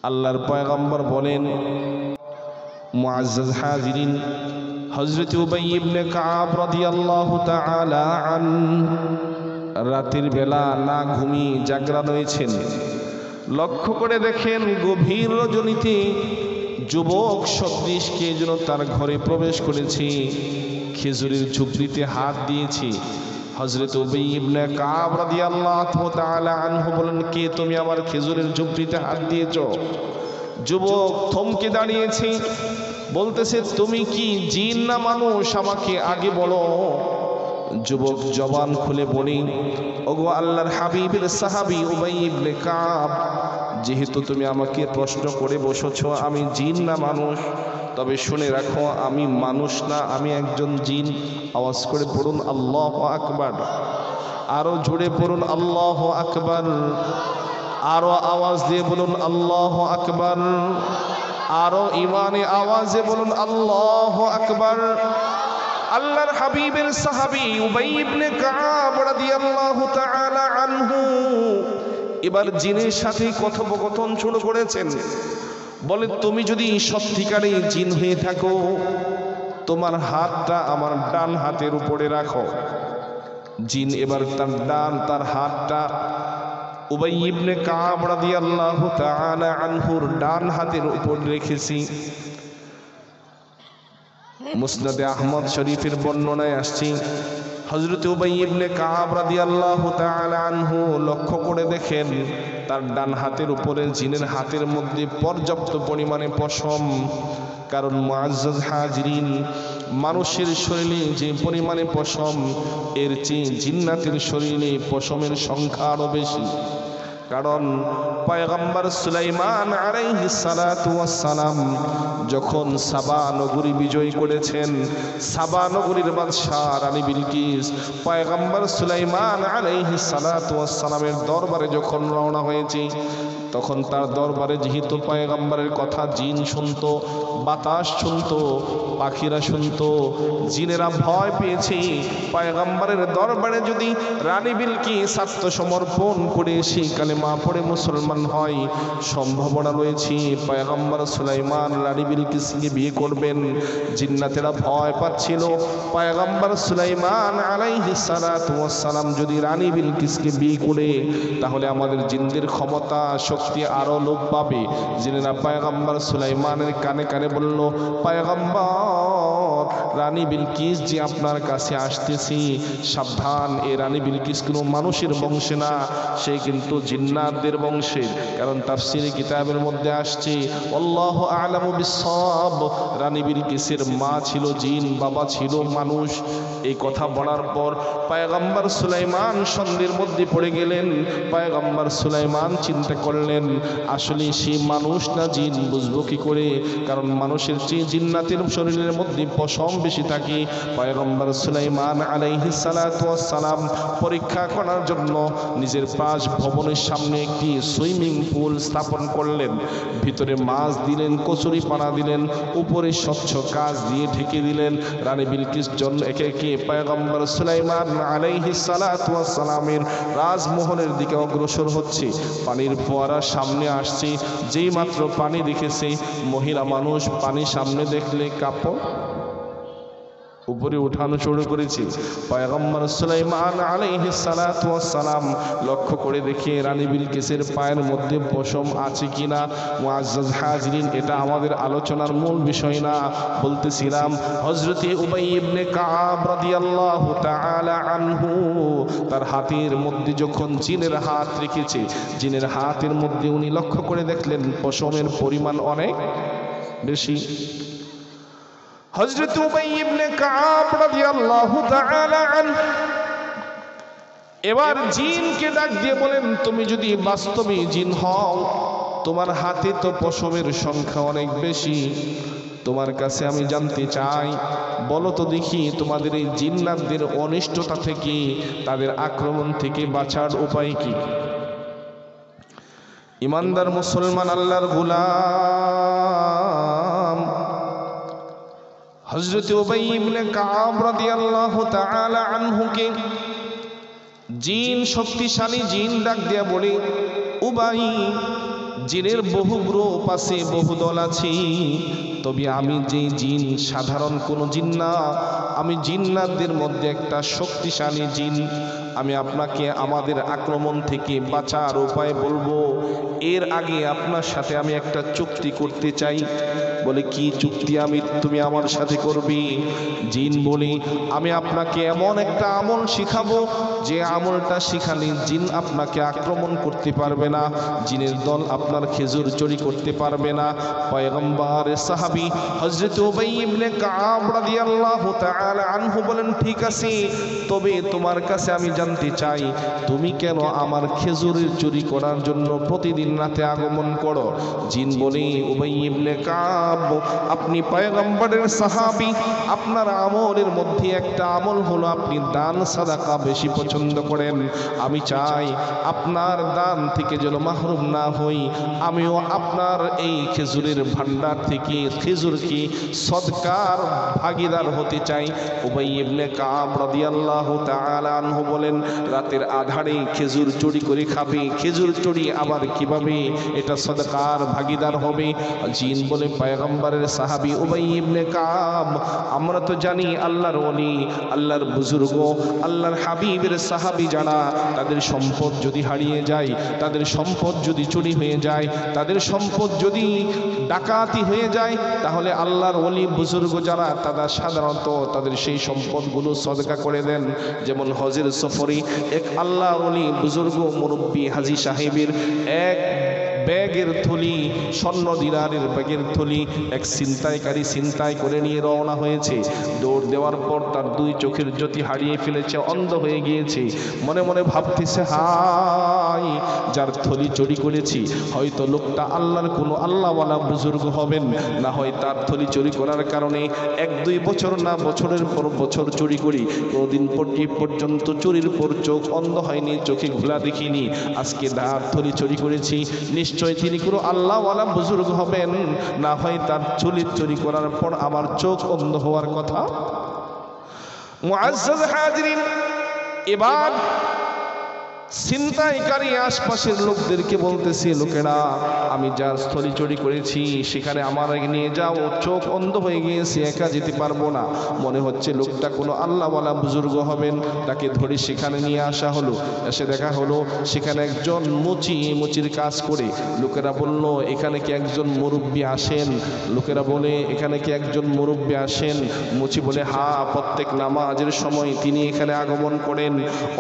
আল্লাহর পয়গম্বর বলেন, মুআজ্জাজ হাজিরিন, হযরত উবাই ইবনে কাব রাদিয়াল্লাহু তাআলা আন রাতের বেলা না ঘুমিয়ে জাগরান হয়েছেন। লক্ষ্য করে দেখেন গভীর রজনীতে যুবক সদৃশ কে যেন তার ঘরে প্রবেশ করেছে, খেজুরের ঝুপড়িতে হাত দিয়েছে। হযরত উবাই ইবনে কাব রাদিয়াল্লাহু তাআলা আনহু বলেন, কে তুমি আমার খেজুরের ঝুপড়িতে হাত দিয়েছো? যুবক থমকে দাঁড়িয়েছে, বলতেছে, তুমি কি জিন না মানুষ, আমাকে আগে বলো। যুবক জবান খুলে বলি, ওগো আল্লাহর হাবিবের সাহাবী উবাই ইবনে কাব, যেহেতু তুমি আমাকে প্রশ্ন করে বসেছো আমি জিন না মানুষ, তবে শুনে রাখো আমি মানুষ না, আমি একজন জিন। আওয়াজ করে পড়ুন আল্লাহু আকবার। আরো জোরে পড়ুন আল্লাহু আকবার। আরো আওয়াজ দিয়ে বলুন আল্লাহু আকবার। আরো ইমানে আওয়াজে বলুন আল্লাহু আকবার। আল্লাহর হাবিবের সাহাবী উবাই ইবনে কাব রাদিয়াল্লাহু তাআলা আনহু এবার জিনের সাথে কথোপকথন শুরু করেছেন। বলে, তুমি যদি সত্যিকারে জিন হয়ে থাকো, তোমার হাতটা আমার ডান হাতের উপরে রাখো। জিন এবার তার হাতটা উবাই ইবনে কাব রাদিয়াল্লাহু তাআলা আনহুর ডান হাতের উপর রেখেছি। মুসনাদে আহমদ শরীফের বর্ণনায় আসছে, হযরত উবাই ইবনে কাব রাদিয়াল্লাহু তাআলা আনহু লক্ষ্য করে দেখেন তার ডান হাতের উপরে জিনের হাতের মধ্যে পর্যাপ্ত পরিমাণে পশম। কারণ মুআজ্জাজ হাজিরিন, মানুষের শরীরে যে পরিমাণে পশম, এর চেয়ে জিন্নাতের শরীরে পশমের সংখ্যা আরো বেশি। কারণ পয়গম্বর সুলাইমান আলাইহিস সালাতু ওয়াস সালাম যখন সাবা নগরী বিজয় করেছেন, সাবা নগরীর বাদশা রানী বিলকিস পয়গম্বর সুলাইমান আলাইহিস সালাতু ওয়াস সালামের দরবারে যখন রওনা হয়েছে, তখন তার দরবারে যেহেতু পয়গম্বরের কথা জিন শুনতো, বাতাস শুনতো, পাখিরা শুনতো, জিনেরা ভয় পেয়েছে পয়গম্বরের দরবারে যদি রানী বিলকিস আত্মসমর্পণ করে সেই কালেমা পড়ে মুসলমান হয়, সম্ভাবনা রয়েছে পয়গম্বর সুলাইমান রানী বিলকিসকে বিয়ে করবেন। জিন্নাতেরা ভয় পাচ্ছিল পয়গম্বর সুলাইমান আলাইহিস সালাতু ওয়াস সালাম যদি রানী বিলকিসকে বিয়ে করে, তাহলে আমাদের জিনদের ক্ষমতা শক্তি আরো লোপ পাবে। জিনেরা পয়গম্বর সুলাইমানের কানে কানে বলল, পয়গম্বর, রানী বিলকিস যে আপনার কাছে আসতেছি, সাবধান, এই রানী বিলকিস কোনো মানুষের বংশে না, সে কিন্তু জিন্নাতদের বংশের। কারণ তাফসীরে কিতাবের মধ্যে আসছে, আল্লাহু আ'লামু বিস-সাওয়াব, রানী বিলকিসের মা ছিল জিন, বাবা ছিল মানুষ। এই কথা বলার পর পয়গম্বর সুলাইমান সন্দেহের মধ্যে পড়ে গেলেন। পয়গম্বর সুলাইমান চিন্তা করলেন, আসলে সে মানুষ না জিন, বুঝবো কি করে? কারণ মানুষের চেয়ে জিন্নাতের শরীরের মধ্যে পশম বেশি থাকে। পয়গম্বর সুলাইমান আলাইহিস সালাতু ওয়াস সালাম পরীক্ষা করার জন্য নিজের পাশ ভবনের সামনে একটি সুইমিং পুল স্থাপন করলেন। ভিতরে মাছ দিলেন, কচুরি পানা দিলেন, উপরে স্বচ্ছ কাঁচ দিয়ে ঢেকে দিলেন। রানী বিলকিস জন্য একে একে পয়গম্বর সুলাইমান আলাইহিস সালাতু ওয়াস সালামের রাজমহলের দিকে অগ্রসর হচ্ছে। পানির ফোয়ারা সামনে আসছে, যেই মাত্র পানি দেখেছে, মহিলা মানুষ পানি সামনে দেখলে উপরে উঠানো শুরু করেছি। পয়গম্বর সুলাইমান আলাইহিস সালাতু ওয়াস সালাম লক্ষ্য করে দেখে রানী বিলকিসের পায়ের মধ্যে পশম আছে কিনা। মুআজ্জাজ হাজিরিন, এটা আমাদের আলোচনার মূল বিষয় না। বলতেছিলাম হযরতে উবাই ইবনে কাব রাদিয়াল্লাহু তাআলা আনহু তার হাতের মধ্যে যখন জিনের হাত রেখেছে, জিনের হাতের মধ্যে উনি লক্ষ্য করে দেখলেন পশমের পরিমাণ অনেক বেশি। হযরত উবাই ইবনে কাব রাদিয়াল্লাহু তাআলা আনহু এবার জিনকে ডাক দিয়ে বলেন, তুমি যদি বাস্তবে জিন হও, তোমার হাতে তো পশমের সংখ্যা অনেক বেশি, তোমার কাছে আমি জানতে চাই, বলো তো দেখি তোমাদের এই জিন্নাতদের অনিষ্টতা থেকে, তাদের আক্রমণ থেকে বাঁচার উপায় কি? ইমানদার মুসলমান আল্লাহর গোলাম হযরত উবাই ইবনে কাব রাদিয়াল্লাহু তাআলা আনহুকে জিন, শক্তিশালী জিন ডাক দিয়া বলে, উবাই, জিনের বহু গ্রুপ আছে, বহু দল আছে, তবে আমি যে জিন সাধারণ কোনো জিন না, আমি জিন্নাতদের মধ্যে একটা শক্তিশালী জিন। আমি আপনাকে আমাদের আক্রমণ থেকে বাঁচার উপায় বলবো। এর আগে আপনার সাথে আমি একটা চুক্তি করতে চাই। বলে, কি চুক্তি তুমি আমার সাথে করবি? জিন বলি, আমি আপনাকে এমন একটা আমল শিখাবো, যে আমলটা শিখালে জিন আপনাকে আক্রমণ করতে পারবে না, জিনের দল আপনার খেজুর চুরি করতে পারবে না। পয়গম্বরের সাহাবী হযরত উবাই ইবনে কাব রাদিয়াল্লাহু তাআলা আনহু বলেন, ঠিক আছে, তবে তোমার কাছে আমি জানতে চাই, তুমি কেন আমার খেজুরের চুরি করার জন্য প্রতিদিন রাতে আগমন করো? জিন বলে, উবাই ইবনে কাব, আপনি পয়গম্বরের সাহাবী, আপনার আমলের মধ্যে একটা আমল হলো আপনি দান সাদাকা বেশি পছন্দ করেন। আমি চাই আপনার দান থেকে যেন মাহরুম না হই, আমিও আপনার এই খেজুরের ভান্ডার থেকে খেজুরকে সদকার ভাগীদার হতে চাই। উবাই ইবনে কাব রাদিয়াল্লাহু তাআলা আনহু বলেন, রাতের আধারে খেজুর চুরি করে খাবে, খেজুর চুরি আবার কিভাবে এটা সদকার ভাগীদার হবে? জিন বলে, পয়গম্বরের সাহাবী উবাই ইবনে কাব, আমরা তো জানি আল্লাহর ওলি, আল্লাহর বুজুর্গ, আল্লাহর হাবিবের সাহাবী যারা, তাদের সম্পদ যদি হারিয়ে যায়, তাদের সম্পদ যদি চুরি হয়ে যায়, তাদের সম্পদ যদি ডাকাতি হয়ে যায়, তাহলে আল্লাহর ওলি বুজুর্গ যারা, তারা সাধারণত তাদের সেই সম্পদগুলো সদকা করে দেন। যেমন হজের সফরে এক আল্লাহর ওলি বুজুর্গ মুরব্বী হাজী সাহেবের এক ব্যাগের থলি, স্বর্ণ দিনারের ব্যাগের থলি এক ছিনতাইকারী ছিনতাই করে নিয়ে রওনা হয়েছে। দৌড় দেওয়ার পর তার দুই চোখের জ্যোতি হারিয়ে ফেলেছে, অন্ধ হয়ে গিয়েছে। মনে মনে ভাবতেছে, হায়, যার থলি চুরি করেছি, হয়তো লোকটা আল্লাহর কোনো আল্লাহওয়ালা বুজুর্গ হবেন, না হয় তার থলি চুরি করার কারণে 1-2 বছর না, বছরের পর বছর চুরি করি, কোনোদিন পর্যন্ত চুরির পর চোখ অন্ধ হয়নি, চোখে ঘোলা দেখিনি। আজকে তার থলি চুরি করেছি, নিশ্চয় তিনি কোনো আল্লাহওয়ালা বুজুর্গ হবেন, না হয় তার চুরি করার পর আমার চোখ অন্ধ হওয়ার কথা। মুআজ্জাজ হাজিরিন, এবার ছিনতাইকারী আশপাশের লোকদেরকে বলতেছে, লোকেরা, আমি যার স্থলি চুরি করেছি সেখানে আমার নিয়ে যাও, চোখ অন্ধ হয়ে গিয়েছে, একা যেতে পারবো না। মনে হচ্ছে লোকটা কোনো আল্লাহওয়ালা বুজুর্গ হবেন, তাকে ধরে সেখানে নিয়ে আসা হলো। এসে দেখা হলো সেখানে একজন মুচির কাজ করে। লোকেরা বলল, এখানে কি একজন মুরব্বী আসেন? লোকেরা বলে, এখানে কি একজন মুরব্বী আসেন? মুচি বলে, হ্যাঁ, প্রত্যেক নামাজের সময় তিনি এখানে আগমন করেন,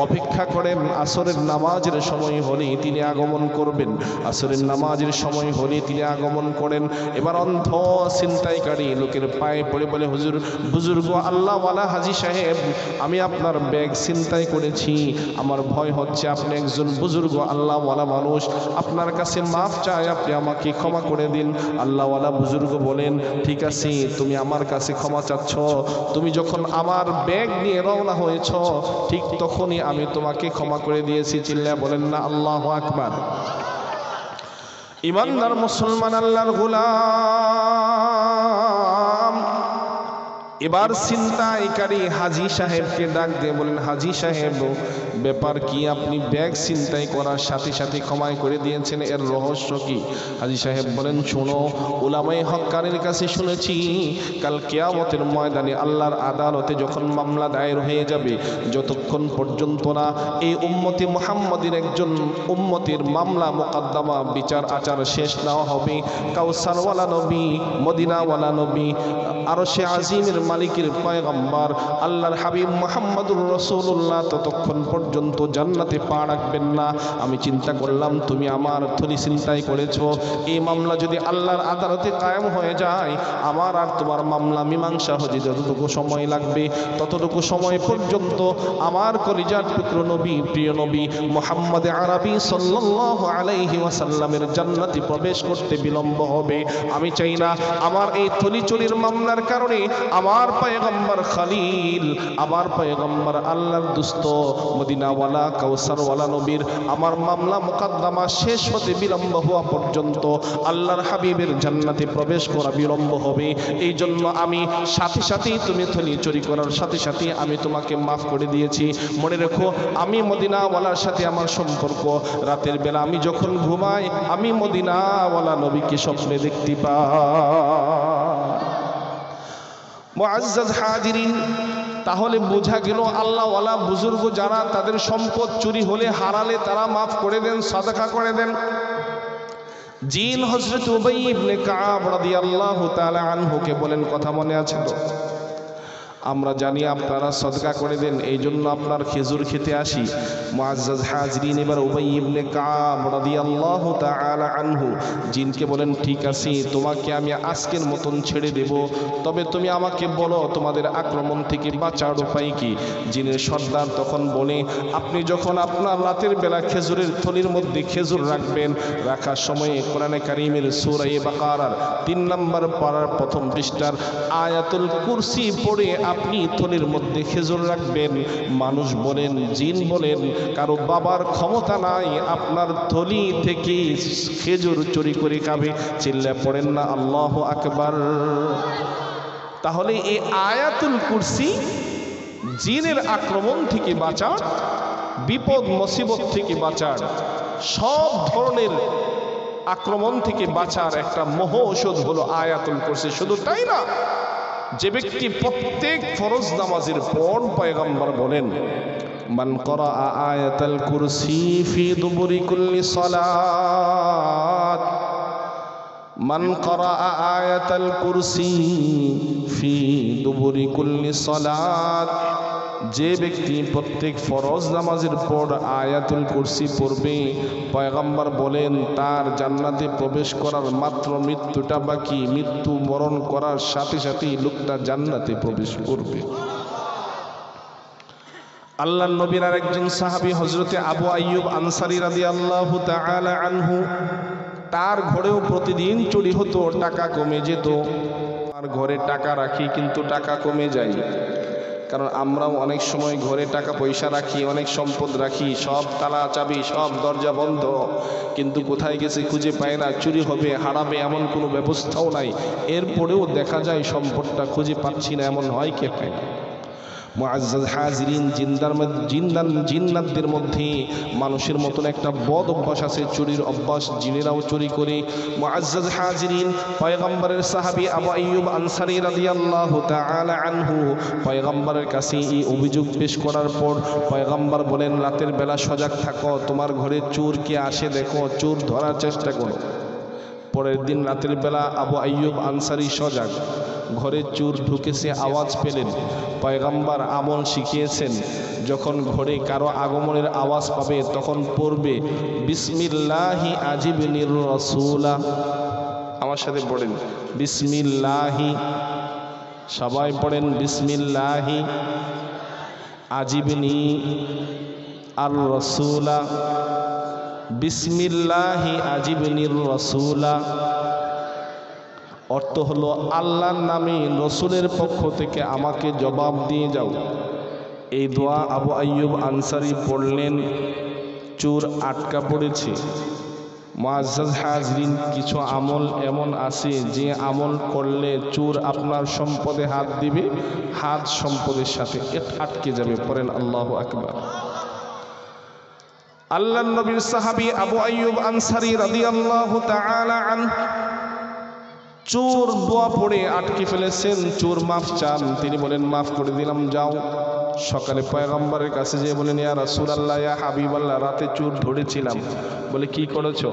অপেক্ষা করেন, আসরের নামাজের সময় হলে তিনি আগমন করবেন, আসরের নামাজের সময় হলে তিনি আগমন করেন। এবার অন্ধ ছিনতাইকারী লোকের পায়ে পড়ে বলে, হুজুর, বুজুর্গ আল্লাহওয়ালা হাজী সাহেব, আমি আপনার ব্যাগ ছিনতাই করেছি, আমার ভয় হচ্ছে, আপনি একজন বুজুর্গ আল্লাহওয়ালা মানুষ, আপনার কাছে মাফ চাই, আপনি আমাকে ক্ষমা করে দিন। আল্লাহওয়ালা বুজুর্গ বলেন, ঠিক আছে, তুমি আমার কাছে ক্ষমা চাচ্ছ, তুমি যখন আমার ব্যাগ নিয়ে রওনা হয়েছ ঠিক তখনই আমি তোমাকে ক্ষমা করে দিয়েছি। চিল্লা বলেন না আল্লাহু আকবার। ইমানদার মুসলমান আল্লাহর গোলাম, এবার ছিনতাইকারী হাজী সাহেবকে ডাক দিয়ে বলেন, হাজী সাহেব ব্যাপার কি, আপনি ব্যাগ ছিনতাই করার সাথে সাথে ক্ষমাই করে দিয়েছেন, এর রহস্য কি? হাজী সাহেব বলেন, শোনো, উলামায়ে হক্কানির কাছে শুনেছি কাল কিয়ামতের ময়দানে আল্লাহর আদালতে যখন মামলা দায়ের হয়ে যাবে, যতক্ষণ পর্যন্ত না এই উম্মতে মুহাম্মাদের একজন উম্মতের মামলা মোকদ্দমা বিচার আচার শেষ না হবে, কাউসারওয়ালা নবী, মদিনাওয়ালা নবী, আরশে আজিমের মালিকের পয়গম্বর আল্লাহর হাবিব মুহাম্মদুর রাসূলুল্লাহ ততক্ষণ পর্যন্ত জান্নাতে পা রাখবেন না। আমি চিন্তা করলাম তুমি আমার থলি ছিনতাই করেছো, এই মামলা যদি আল্লাহর আদালতে কায়েম হয়ে যায়, আমার আর তোমার মামলা মীমাংসা হতে যতটুকু সময় লাগবে ততটুকু সময় পর্যন্ত আমার কলিজার টুকরো নবী, প্রিয় নবী মুহাম্মদ আরবি সাল্লাল্লাহু আলাইহি ওয়াসাল্লামের জান্নাতে প্রবেশ করতে বিলম্ব হবে। আমি চাই না আমার এই থলি চুরির মামলার কারণে আমার পয়গম্বর খলিল, আমার পয়গম্বর আল্লাহর দুস্ত মদিনাওয়ালা কাউসারওয়ালা নবীর আমার মামলা মোকদ্দমা শেষ হতে বিলম্ব হওয়া পর্যন্ত আল্লাহর হাবিবের জান্নাতে প্রবেশ করা বিলম্ব হবে। এই জন্য আমি সাথে সাথেই তুমি থলি চুরি করার সাথে সাথে আমি তোমাকে মাফ করে দিয়েছি। মনে রেখো, আমি মদিনাওয়ালার সাথে আমার সম্পর্ক, রাতের বেলা আমি যখন ঘুমাই আমি মদিনাওয়ালা নবীকে স্বপ্নে দেখতে পাই। মুআজ্জাজ হাজিরিন, তাহলে বোঝা গেল আল্লাহওয়ালা বুজুর্গ যারা তাদের সম্পদ চুরি হলে হারালে তারা মাফ করে দেন, সাদাকা করে দেন। জিন হযরত উবাই ইবনে কাব রাদিয়াল্লাহু তাআলা আনহুকে বলেন, কথা মনে আছে তো? আমরা জানি আপনারা সদকা করে দেন, এই জন্য আপনার খেজুর খেতে আসি। মুআজ্জাজ হাজিরিন, এবার উবাই ইবনে কাব রাদিয়াল্লাহু তাআলা আনহু জিনকে বলেন, ঠিক আছে তোমাকে আমি আজকের মতন ছেড়ে দেব, তবে তুমি আমাকে বলো তোমাদের আক্রমণ থেকে বাঁচার উপায় কি? জিনের সর্দার তখন বলে, আপনি যখন আপনার রাতের বেলা খেজুরের থলির মধ্যে খেজুর রাখবেন, রাখার সময়ে কোরআনে কারীমের সূরা বাকারার 3 নম্বর পারার প্রথম পৃষ্ঠার আয়াতুল কুরসি পড়ে আপনি থলির মধ্যে খেজুর রাখবেন। মানুষ বলেন, জিন বলেন, কারো বাবার ক্ষমতা নাই আপনার থলি থেকে খেজুর চুরি করে খাবে। চিল্লা পড়েন না আল্লাহু আকবার। তাহলে এই আয়াতুল কুরসি জিনের আক্রমণ থেকে বাঁচার, বিপদ মুসিবত থেকে বাঁচার, সব ধরনের আক্রমণ থেকে বাঁচার একটা মহা ঔষধ হলো আয়াতুল কুরসি। শুধু তাই না, যে ব্যক্তি প্রত্যেক ফরজ নামাজের পর পয়গম্বর বলেন, মান করা আয়াতুল কুরসি ফি দুবুরি কুল্লি সালাত, মান করা আয়াতুল কুরসি ফি দুবুরি কুল্লি সালাত, যে ব্যক্তি প্রত্যেক ফরজ নামাজের পর আয়াতুল কুরসি পড়বে, পয়গম্বর বলেন তার জান্নাতে প্রবেশ করার মাত্র মৃত্যুটা বাকি, মৃত্যু বরণ করার সাথে সাথেই লোকটা জান্নাতে প্রবেশ করবে। আল্লাহর নবীর আরেকজন সাহাবী হযরতে আবু আইয়ুব আনসারী রাদিয়াল্লাহু তাআলা আনহু, তার ঘরেও প্রতিদিন চুরি হতো, টাকা কমে যেত। আর ঘরে টাকা রাখি কিন্তু টাকা কমে যায়, কারণ আমরাও অনেক সময় ঘরে টাকা পয়সা রাখি, অনেক সম্পদ রাখি, সব তালা চাবি সব দরজা বন্ধ, কিন্তু কোথায় গেছে খুঁজে পায় না, চুরি হবে হারাবে এমন কোনো ব্যবস্থাও নাই। এরপরেও দেখা যায় সম্পদটা খুঁজে পাচ্ছি না, এমন হয় কি হয় না? মুআজ্জাজ হাজিরিন, জিন্নাতদের মধ্যে মানুষের মতন একটা বদ অভ্যাস আছে, চুরির অভ্যাস, জিনেরাও চুরি করে। মুআজ্জাজ হাজিরিন, পয়গম্বরের সাহাবী আবু আইয়ুব আনসারী রাদিয়াল্লাহু তাআলা আনহু পয়গম্বরের কাছে এই অভিযোগ পেশ করার পর পয়গম্বর বলেন, রাতের বেলা সজাগ থাকো, তোমার ঘরে চোর কে আসে দেখো, চোর ধরার চেষ্টা করো। পরের দিন রাতের বেলা আবু আইয়ুব আনসারী সজাগ, ঘরে চোর ঢুকেছে আওয়াজ পেলেন। পয়গম্বর আমল শিখিয়েছেন, যখন ঘরে কারো আগমনের আওয়াজ পাবে তখন পড়বে বিসমিল্লাহি আজিবনির রাসূলা। আমার সাথে পড়েন বিসমিল্লাহি, সবাই পড়েন বিসমিল্লাহি আজিবনি আর রাসূলা, বিসমিল্লাহি আজিবনির রাসূলা। অর্থ হলো আল্লাহর নামে রসুলের পক্ষ থেকে আমাকে জবাব দিয়ে যাও। এই দোয়া আবু আইয়ুব আনসারী পড়লেন, চোর আটকা পড়েছে, মুআজ্জাজ হাজরিন, কিছু আমল এমন আছে যে আমল করলে চোর আপনার সম্পদে হাত দিবে, হাত সম্পদের সাথে আটকে যাবে। পড়েন আল্লাহু আকবার। আল্লাহর নবীর সাহাবী আবু আইয়ুব আনসারী রাদিয়াল্লাহু তাআলা আনহু চোর দোয়া পড়ে আটকে ফেলেছেন, চোর মাফ চান, তিনি বলেন মাফ করে দিলাম, যাও। সকালে পয়গম্বরের কাছে যেয়ে বলেন, ইয়া রাসূলুল্লাহ, ইয়া হাবিবাল্লাহ, রাতে চোর ধরেছিলাম। বলে কি করেছো?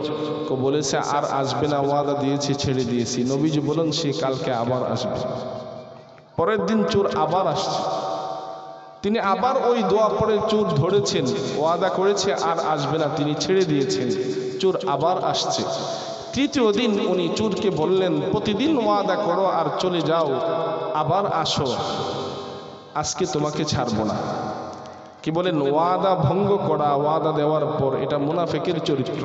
বলেছে আর আসবে না, ওয়াদা দিয়েছি, ছেড়ে দিয়েছি। নবীজি বলেন সে কালকে আবার আসবে। পরের দিন চোর আবার আসছে, তিনি আবার ওই দোয়া পড়ে চোর ধরেছেন, ওয়াদা করেছে আর আসবে না, তিনি ছেড়ে দিয়েছেন, চোর আবার আসছে। তৃতীয় দিন উনি চোরকে বললেন, প্রতিদিন ওয়াদা করো আর চলে যাও, আবার আসো, আজকে তোমাকে ছাড়বো না। কি বলেন? ওয়াদা ভঙ্গ করা, ওয়াদা দেওয়ার পর, এটা মুনাফিকের চরিত্র।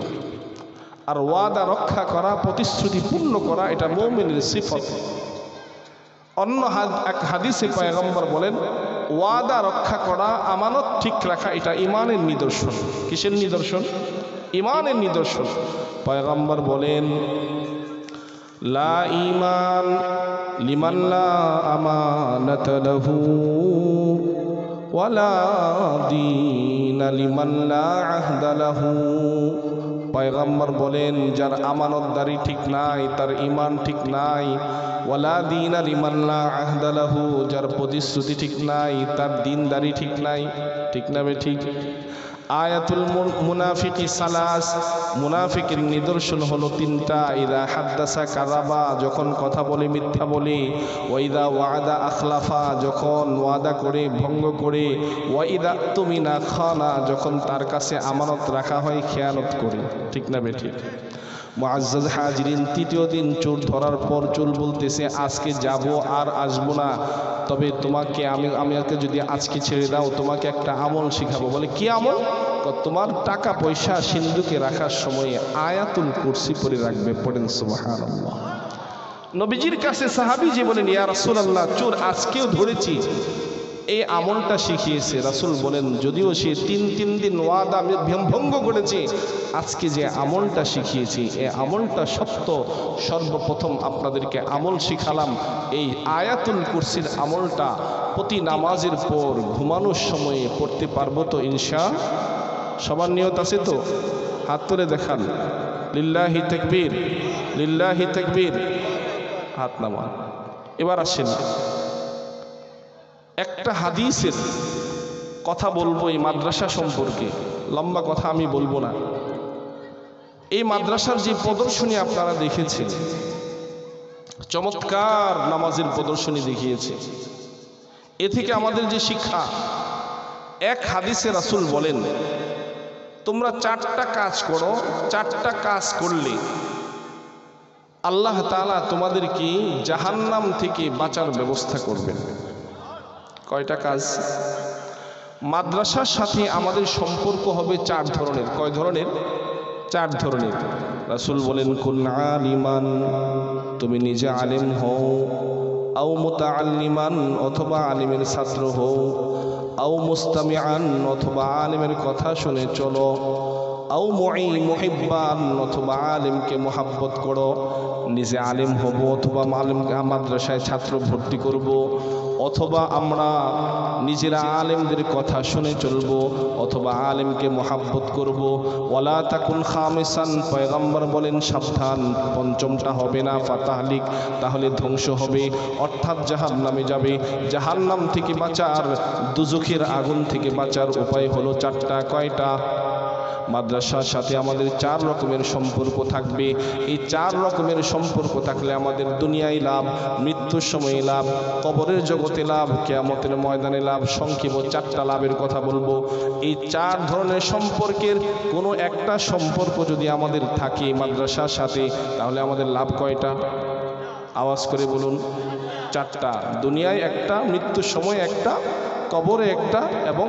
আর ওয়াদা রক্ষা করা, প্রতিশ্রুতি পূর্ণ করা, এটা মুমিনের সিফত। অন্য এক হাদিসে পয়গম্বর বলেন, ওয়াদা রক্ষা করা, আমানত ঠিক রাখা, এটা ঈমানের নিদর্শন। কিসের নিদর্শন? ঈমানের নিদর্শন। পয়গম্বর বলেন, লা ঈমান লিমান লা আমানাত লাহু ওয়ালা দীন লিমান লা আহদা লাহু। পয়গম্বর বলেন, যার আমানতদারি ঠিক নাই, তার ঈমান ঠিক নাই। ওয়ালা দীন লিমান লা আহদা লাহু, যার প্রতিশ্রুতি ঠিক নাই, তার দ্বীনদারি ঠিক নাই। ঠিক না বে ঠিক? আয়াতুল মুনাফিকি সালাস, মুনাফিকের নিদর্শন হলো তিনটা। ইদা হাদ্দাসা কাযাবা, যখন কথা বলে মিথ্যা বলে। ওয়াইদা ওয়াদা আখলাফা, যখন ওয়াদা করে ভঙ্গ করে। ওয়াইদা তুমিনা খানা, যখন তার কাছে আমানত রাখা হয় খেয়ানত করে। ঠিক না বে ঠিক? মুআজ্জাজ হাজরিন, তৃতীয় দিন চোর ধরার পর চোর বলতেছে, আজকে যাব আর আসবো না, তবে তোমাকে আমাকে যদি আজকে ছেড়ে দাও, তোমাকে একটা আমল শিখাবো। বলে কি আমল? তোমার টাকা পয়সা সিন্ধুকে রাখার সময় আয়াতুল কুরসি পড়ে রাখবে। পড়েন সুবহানাল্লাহ। নবীজির কাছে সাহাবী যে বলেন, ইয়া রাসূলুল্লাহ, চোর আজকেও ধরেছি, এই আমলটা শিখিয়েছে। রাসূল বলেন, যদিও সে তিন দিন ওয়াদা ভঙ্গ করেছে, আজকে যে আমলটা শিখিয়েছি, এই আমলটা সত্য। সর্বপ্রথম আপনাদেরকে আমল শিখালাম, এই আয়াতুল কুরসির আমলটা প্রতি নামাজের পর ঘুমানোর সময়ে পড়তে পারবো তো ইনশাআল্লাহ? সবার নিয়ত আছে তো? হাত তুলে দেখান। লিল্লাহি তাকবীর, লিল্লাহি তাকবীর। হাত নামান। এবার আসেন, একটা হাদিসের কথা বলবো এই মাদ্রাসা সম্পর্কে। লম্বা কথা আমি বলবো না। এই মাদ্রাসার যে প্রদর্শনী আপনারা দেখেছেন, চমৎকার নামাজের প্রদর্শনী দেখিয়েছে। এ থেকে আমাদের যে শিক্ষা, এক হাদিসে রাসূল বলেন, তোমরা 4টা কাজ করো, 4টা কাজ করলে আল্লাহ তাআলা তোমাদেরকে জাহান্নাম থেকে বাঁচার ব্যবস্থা করবেন। কয়টা কাজ? মাদ্রাসার সাথে আমাদের সম্পর্ক হবে 4 ধরনের। কয় ধরনের? 4 ধরনের। রাসূল বলেন, কুন আলিমান, তুমি নিজে আলেম হও, আও মুতাআল্লিমান, অথবা আলিমের ছাত্র হও, আও মুস্তামিআন, অথবা আলিমের কথা শুনে চলো, আও মুহিব্বান, অথবা আলিমকে মহাব্বত করো। নিজে আলিম হব, অথবা মাদ্রাসায় ছাত্র ভর্তি করব, অথবা আমরা নিজেরা আলেমদের কথা শুনে চলব, অথবা আলেমকে মহাব্বত করব। ওয়ালা তাকুন খামিসান, পয়গম্বর বলেন সাবধান, পঞ্চমটা হবে না, ফাতাহলিক, তাহলে ধ্বংস হবে, অর্থাৎ জাহান্নামে যাবে। জাহান্নাম থেকে বাঁচার, দুজখের আগুন থেকে বাঁচার উপায় হলো 4টা। কয়টা? মাদ্রাসার সাথে আমাদের 4 রকমের সম্পর্ক থাকবে। এই 4 রকমের সম্পর্ক থাকলে আমাদের দুনিয়ায় লাভ, মৃত্যুর সময় লাভ, কবরের জগতে লাভ, কিয়ামতের ময়দানে লাভ। সংক্ষেপে 4টা লাভের কথা বলবো। এই 4 ধরনের সম্পর্কের কোনো একটা সম্পর্ক যদি আমাদের থাকে মাদ্রাসার সাথে, তাহলে আমাদের লাভ কয়টা? আওয়াজ করে বলুন। 4টা। দুনিয়ায় একটা, মৃত্যুর সময় একটা, কবরে একটা, এবং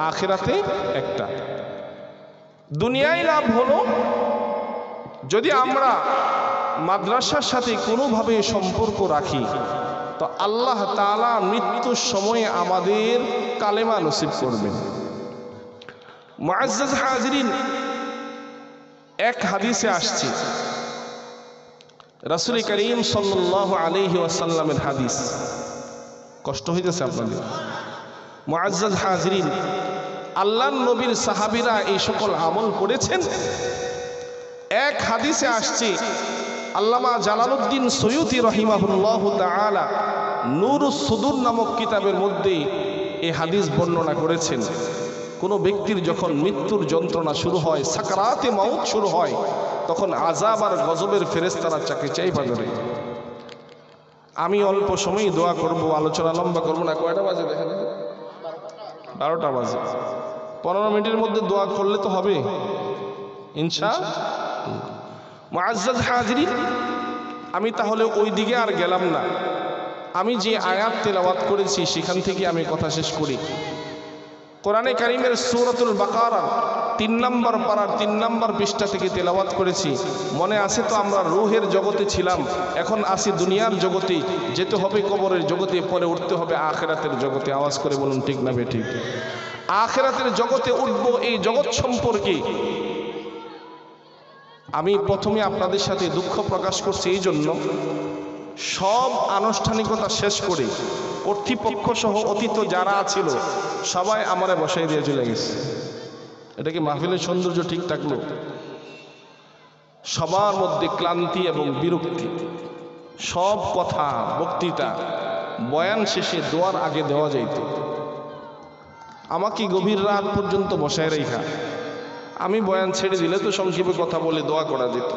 আখিরাতে একটা। দুনিয়ায় লাভ হলো যদি আমরা মাদ্রাসার সাথে কোনোভাবে সম্পর্ক রাখি, তো আল্লাহ তাআলা মৃত্যুর সময়ে আমাদের কালেমা নসিব করবেন। মুআজ্জাজ হাজরিন, এক হাদিসে আসছে, রাসূল করিম সাল্লাল্লাহু আলাইহি ওয়াসাল্লামের হাদিস। কষ্ট হইতেছে আপনাদের? মুআজ্জাজ হাজিরিন, আল্লাহর নবীর সাহাবীরা এই সকল আমল করেছেন। এক হাদিসে আসছে, আল্লামা জালালউদ্দিন সৈয়দী রাহিমাহুল্লাহু তাআলা নূরুস সুদূর নামক কিতাবের মধ্যে এই হাদিস বর্ণনা করেছেন। কোনো ব্যক্তির যখন মৃত্যুর যন্ত্রণা শুরু হয়, সাকরাতে মাউত শুরু হয়, তখন আযাব আর গজবের ফেরেশতারা চাকে চাইবা ধরে। আমি অল্প সময়ই দোয়া করব, আলোচনা লম্বা করব না। কয়টা বাজে দেখেন? 12টা বাজে। 15 মিনিটের মধ্যে দোয়া করলে তো হবে ইনশাআল্লাহ। মুআজ্জাজ হাজিরিন, আমি তাহলে ওই দিকে আর গেলাম না। আমি যে আয়াত তেলাওয়াত করেছি সেখান থেকে আমি কথা শেষ করি। কোরআনে কারীমের সূরাতুল বাকারা 3 নম্বর পারার 3 নম্বর পৃষ্ঠা থেকে তেলাওয়াত করেছি। মনে আছে তো? আমরা রূহের জগতে ছিলাম, এখন আসি দুনিয়ার জগতে। যেতে হবে কবরের জগতে, পরে উঠতে হবে আখিরাতের জগতে। আওয়াজ করে বলুন ঠিক না বেঠিক? আখিরাতের জগতে উঠব। এই জগৎ সম্পর্কে আমি প্রথমে আপনাদের সাথে দুঃখ প্রকাশ করছি এই জন্য, সব আনুষ্ঠানিকতা শেষ করে কর্তৃপক্ষ সহ অতীত যারা ছিল সবাই আমারে বসাই দিয়ে চলে গেছে। এটা কি মাহফিলের সৌন্দর্য ঠিক থাকলো? সবার মধ্যে ক্লান্তি এবং বিরক্তি। সব কথা, বক্তৃতা, বয়ান শেষে দোয়ার আগে দেওয়া যাইত। আমাকে গভীর রাত পর্যন্ত বসায় রেখা, আমি বয়ান ছেড়ে দিলে তো সংক্ষেপে কথা বলে দোয়া করা যেত।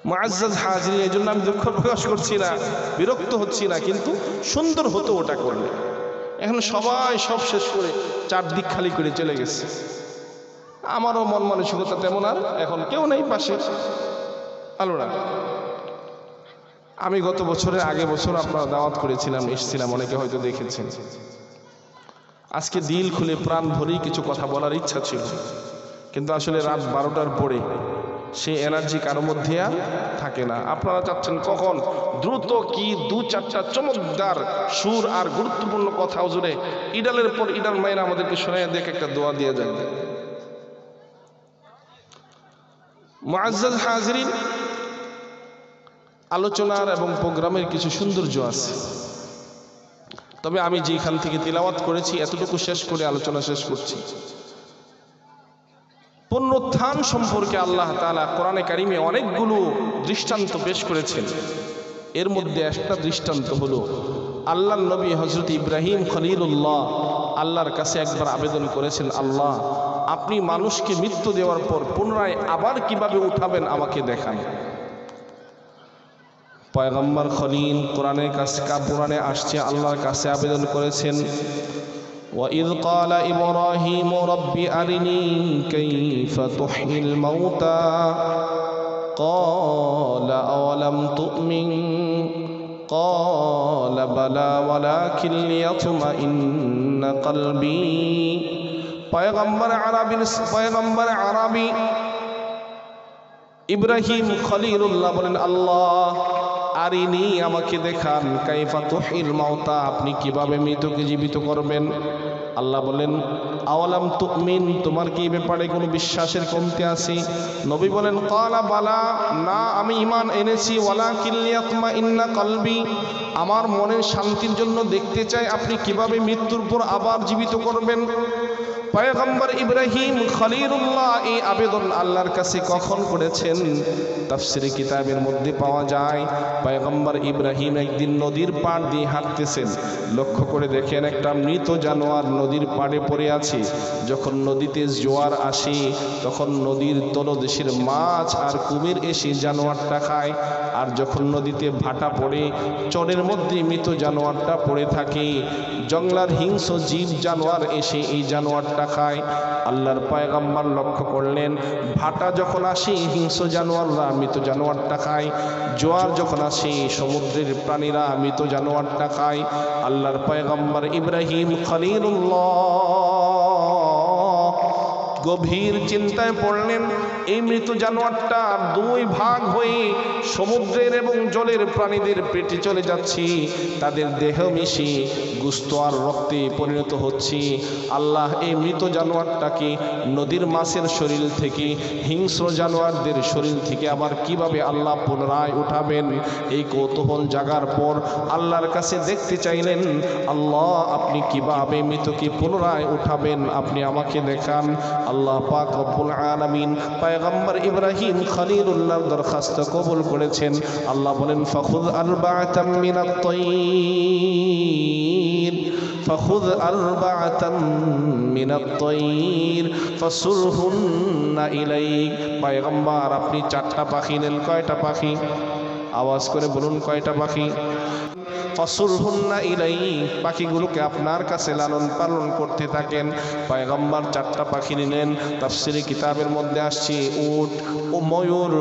মুআজ্জাজ হাজিরিন, এই জন্য আমি দুঃখ প্রকাশ করছি না, বিরক্ত হচ্ছি না, কিন্তু সুন্দর হতো ওটা করলে। এখন সবাই সব শেষ করে চারদিক খালি করে চলে গেছে। আমারও মন মানসিকতা তেমন আর এখন কেউ নেই পাশে। আলোরা, আমি গত বছরের আগে বছর আপনারা দাওয়াত করেছিলাম, এসেছিলাম, অনেকে হয়তো দেখেছেন। আজকে দিল খুলে প্রাণ ভরেই কিছু কথা বলার ইচ্ছা ছিল, কিন্তু আসলে রাত 12টার পরে সেই এনার্জি কারো মধ্যে আর থাকে না। আপনারা চাচ্ছেন কখন দ্রুত কি 2-4টা চমৎকার সুর আর গুরুত্বপূর্ণ কথা হুজুরে ইডালের পর ইডাল মাইরা আমাদেরকে শোনায় দেখে একটা দোয়া দিয়ে যাবে। মুআজ্জাজ হাজিরিন, আলোচনার এবং প্রোগ্রামের কিছু সৌন্দর্য আছে, তবে আমি যেখান থেকে তিলাওয়াত করেছি এতটুকু শেষ করে আলোচনা শেষ করছি। পুনরুত্থান সম্পর্কে আল্লাহ তাআলা কোরআনে কারিমে অনেকগুলো দৃষ্টান্ত পেশ করেছেন। এর মধ্যে একটা দৃষ্টান্ত হলো আল্লাহর নবী হযরত ইব্রাহিম খলিলুল্লাহ আল্লাহর কাছে একবার আবেদন করেছেন, আল্লাহ আপনি মানুষকে মৃত্যু দেওয়ার পর পুনরায় আবার কিভাবে উঠাবেন আমাকে দেখান। পয়গম্বর খলিল কোরআনে আসছে, আল্লাহর কাছে আবেদন করেছেন, وَإِذْ قَالَ إِبْرَاهِيمُ رَبِّ أَرِنِي كَيْفَ تُحْيِي الْمَوْتَى قَالَ أَوَلَمْ تُؤْمِنْ قَالَ بَلَى وَلَكِنْ لِيَطْمَئِنَّ قَلْبِي। পয়গম্বর আরবি ইব্রাহিম খলিলুল্লাহ বলেন, আল্লাহ আরিনি আমাকে দেখান, কাইফা তুহিল মাউতা আপনি কিভাবে মৃতকে জীবিত করবেন। আল্লাহ বলেন, আওয়ালাম তুমিন তোমার কি ব্যাপারে কোনো বিশ্বাসের কমতি আছে? নবী বলেন, ক্বালা বালা না আমি ঈমান এনেছি, ওয়ালাকিন লিয়াতমাইন্না কলবি আমার মনের শান্তির জন্য দেখতে চাই আপনি কিভাবে মৃত্যুর পর আবার জীবিত করবেন। পয়গম্বর ইব্রাহিম খলিলুল্লাহ এই আবেদন আল্লাহর কাছে কখন করেছেন? তাফসীরে কিতাবের মধ্যে পাওয়া যায়, পয়গম্বর ইব্রাহিম একদিন নদীর পাড় দিয়ে হাঁটতেছেন, লক্ষ্য করে দেখেন একটা মৃত জানোয়ার নদীর পাড়ে পড়ে আছে। যখন নদীতে জোয়ার আসে তখন নদীর তলদেশের মাছ আর কুমির এসে জানোয়ারটা খায়, আর যখন নদীতে ভাটা পড়ে চরের মধ্যে মৃত জানোয়ারটা পড়ে থাকে, জঙ্গলার হিংস্র জীব জানোয়ার এসে এই জানোয়ারটা খায়। আল্লাহর পয়গম্বর লক্ষ্য করলেন, ভাটা যখন আসে হিংস্র জানোয়াররা মৃত জানোয়ারটা খায়, জোয়ার যখন আসে সমুদ্রের প্রাণীরা মৃত জানোয়ারটা খায়। আল্লাহর পয়গম্বর ইব্রাহিম খলিলুল্লাহ গভীর চিন্তায় পড়লেন। এই মৃত জানোয়ারটা দুই ভাগ হয়ে সমুদ্রের এবং জলের প্রাণীদের পেটে চলে যাচ্ছে, তাদের দেহ মিশিয়ে গোশত আর রক্তে পরিণত হচ্ছে। আল্লাহ এই মৃত জানোয়ারটাকে নদীর মাছের শরীর থেকে, হিংস্র জানোয়ারদের শরীর থেকে আবার কিভাবে আল্লাহ পুনরায় উঠাবেন, এই কৌতূহল জাগার পর আল্লাহর কাছে দেখতে চাইলেন, আল্লাহ আপনি কিভাবে মৃতকে পুনরায় উঠাবেন, আপনি আমাকে দেখান। আল্লাহ পাক রব্বুল আলামিন পয়গম্বর ইব্রাহিম খলিলুল্লাহর দরখাস্ত কবুল করেছেন। আল্লাহ বলেন, ফাখুয আরবাআতাম মিনাত তাইর فخذ أربعة من الطير فصرهن إليك। পয়গম্বর আপনি 4টা পাখি নেন। কয়টা পাখি? আওয়াজ করে বলুন, কয়টা পাখি? ফাসুরহুন্না ইলাইক, পাখিগুলোকে আপনার কাছে লালন পালন করতে থাকেন। পয়গম্বর 4টা পাখি নিলেন। তাফসীরে কিতাবের মধ্যে আসছে উট ও ময়ূর,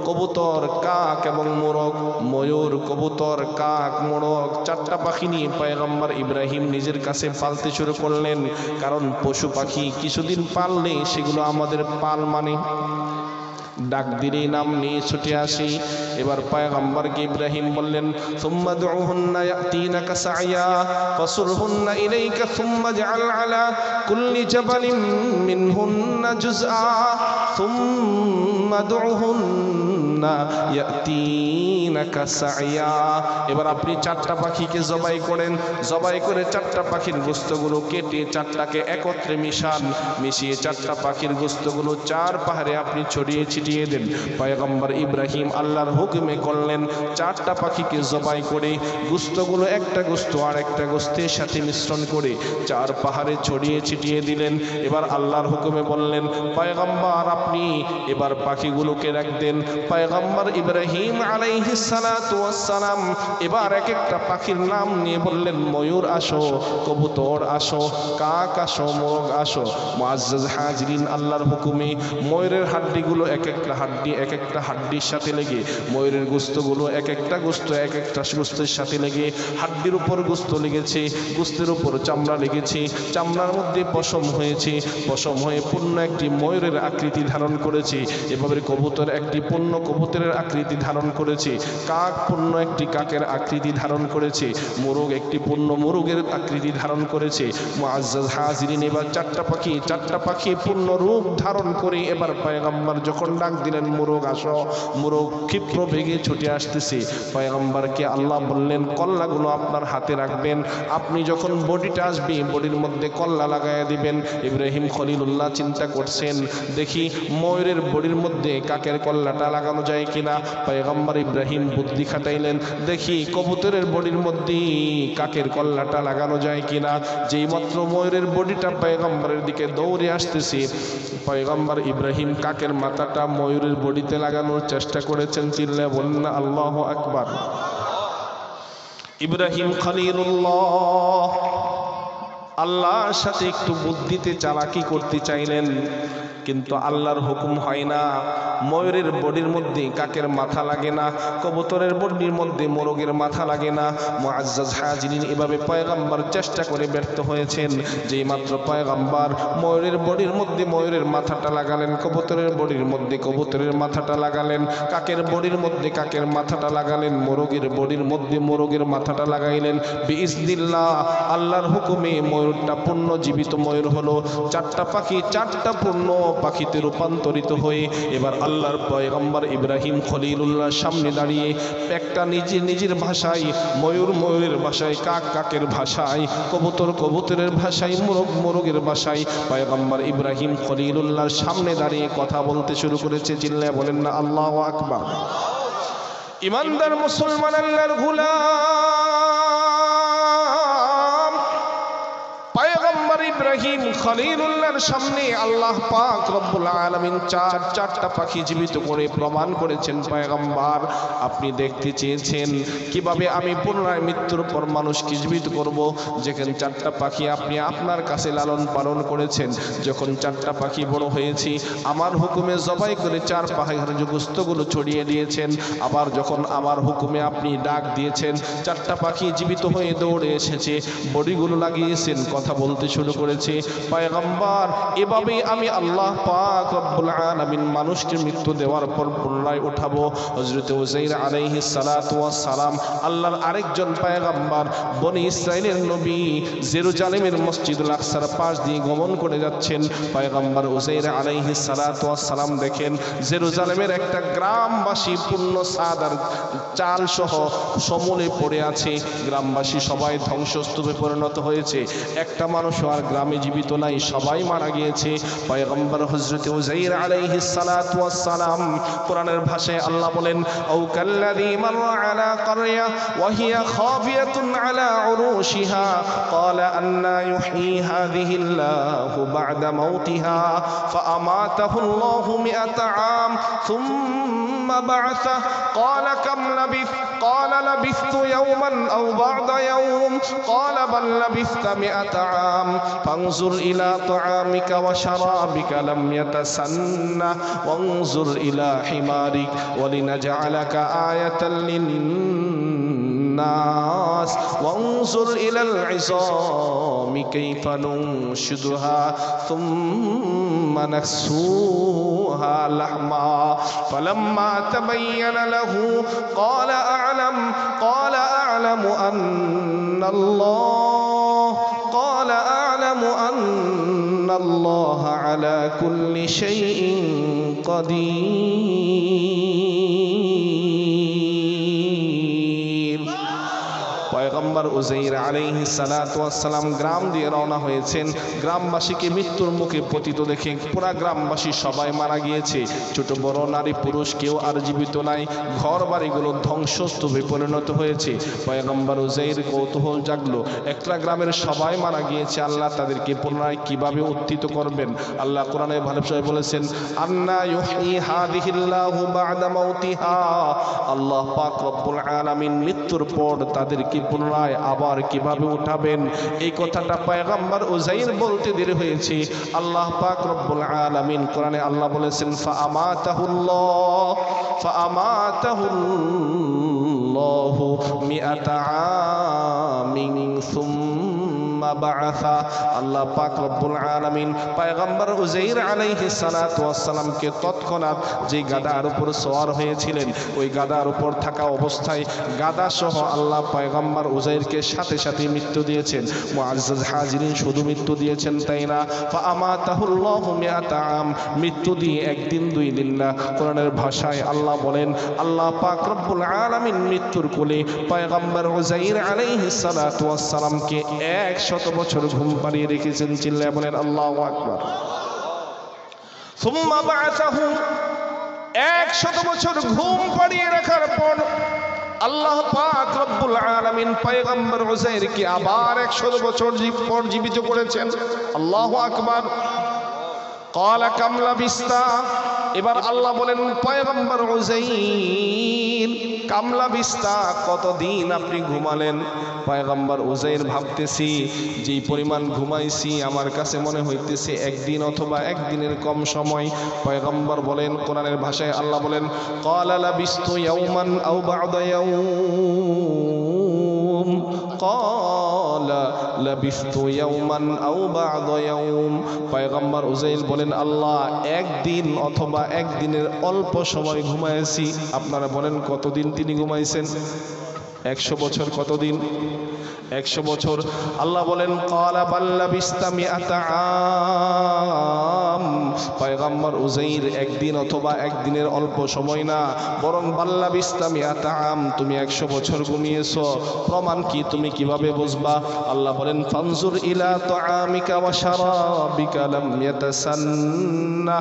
কবুতর, কাক এবং মোরগ। ময়ূর, কবুতর, কাক, মোরগ 4টা পাখি নিয়ে পয়গম্বর ইব্রাহিম নিজের কাছে পালতে শুরু করলেন। কারণ পশু পাখি কিছুদিন পাললে সেগুলো আমাদের পাল মানে, ডাক দিলেই নাম নিয়ে ছুটে আসি। এবার পয়গম্বরকে ইব্রাহিম বললেন, সুম্মা দুউহুন্না ইয়াতিনাকা সাইয়া ফাসুরহুন্না ইলাইকা সুম্মা জাআল আলা কুল্লি জাবালিন মিনহুন্না জুজআ সুম্মা দুউহুন্না ইয়াতিনাকা সাইয়া। এবার আপনি 4টা পাখিকে জবাই করেন। জবাই করে 4টা পাখির গোশতগুলো কেটে 4টাকে একত্রে মিশান। মিশিয়ে 4টা পাখির গোশতগুলো 4 পাহাড়ে আপনি ছড়িয়ে ছিটিয়ে দেন। পয়গম্বর ইব্রাহিম আল্লাহর হুকুমে করলেন। 4টা পাখিকে জবাই করে গোশতগুলো একটা গোশত আর একটা গোশতের সাথে মিশ্রণ করে 4 পাহাড়ে ছড়িয়ে ছিটিয়ে দিলেন। এবার আল্লাহর হুকুমে বললেন, পয়গম্বর আপনি এবার পাখিগুলোকে রাখতেন। পয়গম্বর ইব্রাহিম আলাইহিস সালাতু ওয়াস সালাম এবার এক একটা পাখির নাম নিয়ে বললেন, ময়ূর আসো, কবুতর আসো, কাক আসো, মোরগ আসো। মুআজ্জাজ হাজিরিন, আল্লাহর হুকুমে ময়ূরের হাড্ডিগুলো এক একটা হাড্ডির সাথে লেগে, ময়ূরের গোশতগুলো এক একটা গোশতের সাথে লেগে, হাড্ডির উপর গোশত লেগেছে, গোশতের উপর চামড়া লেগেছে, চামড়ার মধ্যে পশম হয়েছে, পশম হয়ে পূর্ণ একটি ময়ূরের আকৃতি ধারণ করেছে। এভাবে কবুতর একটি পূর্ণ কবুতরের আকৃতি ধারণ করেছে, কাক পূর্ণ একটি কাকের আকৃতি ধারণ করেছে, মোরগ একটি পূর্ণ মোরগের আকৃতি ধারণ করেছে। মুআজ্জাজ হাজিরিন, এবার 4টা পাখি পূর্ণ রূপ ধারণ করে এবার পয়গম্বর যখন ডাক দিলেন, মোরগ আসো, মোরগ ক্ষিপ্র বেগে ছুটে আসতেছে। পয়গম্বরকে আল্লাহ বললেন, কল্লাগুলো আপনার হাতে রাখবেন, আপনি যখন বডিটা আসবে বডির মধ্যে কল্লা লাগাইয়া দিবেন। ইব্রাহিম খলিলুল্লাহ চিন্তা করছেন, দেখি ময়ূরের বডির মধ্যে কাকের কল্লাটা লাগানো যায় কিনা। পয়গম্বর ইব্রাহিম বুদ্ধি খাটাইলেন, দেখি কবুতরের বডির মধ্যে কাকের কল্লাটা লাগানো যায় কিনা। যেই মাত্র ময়ূরের বডিটা পয়গম্বরের দিকে দৌড়ে আসতেছে, পয়গম্বর ইব্রাহিম কাকের মাথাটা ময়ূরের বডিতে লাগানোর চেষ্টা করেছেন। চিল্লায়া বললেন আল্লাহু আকবার। ইব্রাহিম খলিলুল্লাহ আল্লাহর সাথে একটু বুদ্ধিতে চালাকি করতে চাইলেন, কিন্তু আল্লাহর হুকুম হয় না। ময়ূরের বডির মধ্যে কাকের মাথা লাগে না, কবুতরের বডির মধ্যে মোরগের মাথা লাগে না। মুআজ্জাজ হাজিরিন, এভাবে পয়গম্বর চেষ্টা করে ব্যর্থ হয়েছেন। যেই মাত্র পয়গম্বর ময়ূরের বডির মধ্যে ময়ূরের মাথাটা লাগালেন, কবুতরের বডির মধ্যে কবুতরের মাথাটা লাগালেন, কাকের বডির মধ্যে কাকের মাথাটা লাগালেন, মোরগের বডির মধ্যে মোরগের মাথাটা লাগাইলেন। বিইজনিল্লাহ, আল্লাহর হুকুমে ময়ূরটা পূর্ণ জীবিত ময়ূর হলো। 4টা পাখি 4টা পূর্ণ পাখিতে রূপান্তরিত হয়ে এবার আল্লাহর পয়গম্বর ইব্রাহিম খলিলুল্লাহর সামনে দাঁড়িয়ে একটা নিজের ভাষায়, ময়ূর ময়ূরের ভাষায়, কাক কাকের ভাষায়, কবুতর কবুতরের ভাষায়, মোরগ মোরগের ভাষায় পয়গম্বর ইব্রাহিম খলিলুল্লাহর সামনে দাঁড়িয়ে কথা বলতে শুরু করেছে। চিল্লায়া বলেন না আল্লাহু আকবার। ইমানদার মুসলমান, আল্লাহর গোলাম পয়গম্বর ইব্রাহিম খলিলুল্লাহর সামনে আল্লাহ পাক রব্বুল আলামিন 4টা পাখি জীবিত করে প্রমাণ করেছেন, পয়গম্বর আপনি দেখতে চেয়েছেন কিভাবে আমি পুনরায় মৃত্যুর পর মানুষকে জীবিত করব। যেখানে 4টা পাখি আপনি আপনার কাছে লালন পালন করেছেন, যখন 4টা পাখি বড় হয়েছে আমার হুকুমে জবাই করে 4 পাহাড়ের গোশতগুলো ছড়িয়ে দিয়েছেন। আবার যখন আমার হুকুমে আপনি ডাক দিয়েছেন, 4টা পাখি জীবিত হয়ে দৌড়ে এসেছে, বডিগুলো লাগিয়েছেন, কথা বলতে শুরু করেছে। পয়গম্বর এভাবেই আমি আল্লাহ পাক রব্বুল আলামিন মানুষকে মৃত্যু দেওয়ার পর পুনরায় উঠাবো। হযরত উযাইর আলাইহিস সালাতু ওয়াস সালাম আল্লাহর আরেকজন পয়গম্বর, বনি ইসরাইলের নবী, জেরুজালেমের মসজিদুল আকসার পাশ দিয়ে গমন করে যাচ্ছেন। পয়গম্বর উযাইর আলাইহিস সালাতু ওয়াস সালাম দেখেন জেরুজালেমের একটা গ্রামবাসী পূর্ণ সাদার চাল সহ সমূলে পড়ে আছে। গ্রামবাসী সবাই ধ্বংসস্তূপে পরিণত হয়েছে, একটা মানুষও আর গ্রামে জীবিত নাই, সবাই মারা গিয়েছে। পয়গম্বর হযরত উযাইর আলাইহিস সালাতু ওয়াস সালাম কোরআনের ভাষায় আল্লাহ বলেন, আও কাল্লাযী মাররা আলা ক্বরিয়া ওয়া হিয়া খাফিয়াতুন আলা উরুশিহা ক্বালা আন্না ইউহয়ী হাযিহিল্লাহু বা'দা মাউতিহা ফাআমাতাহু আল্লাহু মিআতা আম সুম্মা বা'আসা ক্বালা কাম লাবিথ ক্বালা লাবিথতু ইয়াওমান আও বা'দা ইয়াওম ক্বালা বাল লাবিথতা মিআতা আম ফানজুর ইলা তাআমিকা ওয়া শারাবিকা লাম ইয়াতাসান্না ওয়ানজুর ইলা হিমারিক ওয়া লিনাজআলাকা আয়াতাল লিন্নাস ওয়ানজুর ইলাল ইযামি কাইফা নুনশিদুহা সুম্মা নাকসুহা লাহমা ফালাম্মা তাবাyyana লাহু ক্বালা আ'লামু আন্নাল্লাহা আলা কুল্লি শাইইন কাদির। পয়গম্বর উযাইর আলাইহিস সালাতু ওয়াস সালাম গ্রাম দিয়ে রওনা হয়েছেন। গ্রামবাসীকে মৃত্যুর মুখে পতিত দেখে পুরা গ্রামবাসী সবাই মারা গিয়েছে, ছোট বড় নারী পুরুষ কেউ আর জীবিত নাই, ঘর বাড়িগুলো ধ্বংসস্তূপে পরিণত হয়েছে। পয়গম্বর উযাইর কৌতূহল জাগলো, একটা গ্রামের সবাই মারা গিয়েছে, আল্লাহ তাদেরকে পুনরায় কিভাবে উত্থিত করবেন। আল্লাহ কোরআনে ভালোভাবে বলেছেন, আন্না ইউহয়ী হাযিহিল্লাহু বা'দা মাউতিহা, আল্লাহ পাক রব্বুল আলামিন মৃত্যুর পর তাদেরকে পুনরায় আবার কিভাবে উঠাবেন। এই কথাটা পয়গম্বর উযাইর বলতে দেরি হয়েছে। আল্লাহ পাক রব্বুল আলামিন কোরআনে আল্লাহ বলেছেন, ফাআমাতাহুল্লাহু মিআতা আমিন সুম্মা বা'আসা। আল্লাহ পাক রব্বুল আলামিন পয়গম্বর উযাইর আলাইহিস সালাতু ওয়াস সালামকে তৎক্ষণাৎ যে গাধার উপর সওয়ার হয়েছিলেন ওই গাধার উপর থাকা অবস্থায় গাধা সহ আল্লাহ পয়গম্বর উযাইরকে সাথে সাথে মৃত্যু দিয়েছেন। মুআজ্জাজ হাজিরিন, শুধু মৃত্যু দিয়েছেন তাই না, ফাআমাতাহুল্লাহু মিআতা আম, মৃত্যু দিয়ে একদিন দুই দিন না। কোরআনের ভাষায় আল্লাহ বলেন, আল্লাহ পাক রব্বুল আলামিন মৃত্যুর কোলে পয়গম্বর উযাইর আলাইহিস সালাতু ওয়াস সালামকে 100 বছর ঘুম পাড়িয়ে রেখেছেন। চিল্লায় বলেন আল্লাহু আকবার। সুম্মা বা'আসাহু, 100 বছর ঘুম পাড়িয়ে রাখার পর আল্লাহ পাক রব্বুল আলামিন পয়গম্বর উযাইরকে আবার 100 বছর পর জীবিত করেছেন। আল্লাহু আকবার। ক্বালা কাম লাবিস্তা, এবার আল্লাহ বলেন পয়গম্বর উযাইর কাম লাবিস্তা, কতদিন আপনি ঘুমালেন। পয়গম্বর উযাইর ভাবতেছি যেই পরিমাণ ঘুমাইছি আমার কাছে মনে হইতেছে একদিন অথবা একদিনের কম সময়। পয়গম্বর বলেন, কোরআনের ভাষায় আল্লাহ বলেন, ক্বালা লাবিস্তু ইয়াওমান আও বা'দা ইয়াওম ক্বালা লাবিস্তু ইয়াওমান আও বা'দা ইয়াওম। পয়গম্বর উযাইর বলেন, আল্লাহ একদিন অথবা একদিনের অল্প সময় ঘুমাইছি। আপনারা বলেন কতদিন তিনি ঘুমাইছেন? 100 বছর। কতদিন? 100 বছর। আল্লাহ বলেন, ক্বালা বাল লাবিস্তা মিআতা আম, পয়গম্বর উযাইর একদিন অথবা একদিনের অল্প সময় না, বরং বাল লাবিস্তা মিআতা আম, তুমি 100 বছর ঘুমিয়েছো। প্রমাণ কি? তুমি কিভাবে বুঝবা? আল্লাহ বলেন, ফানজুর ইলা তাআমিকা ওয়া শারাবিকা লাম ইয়াতাসান্না,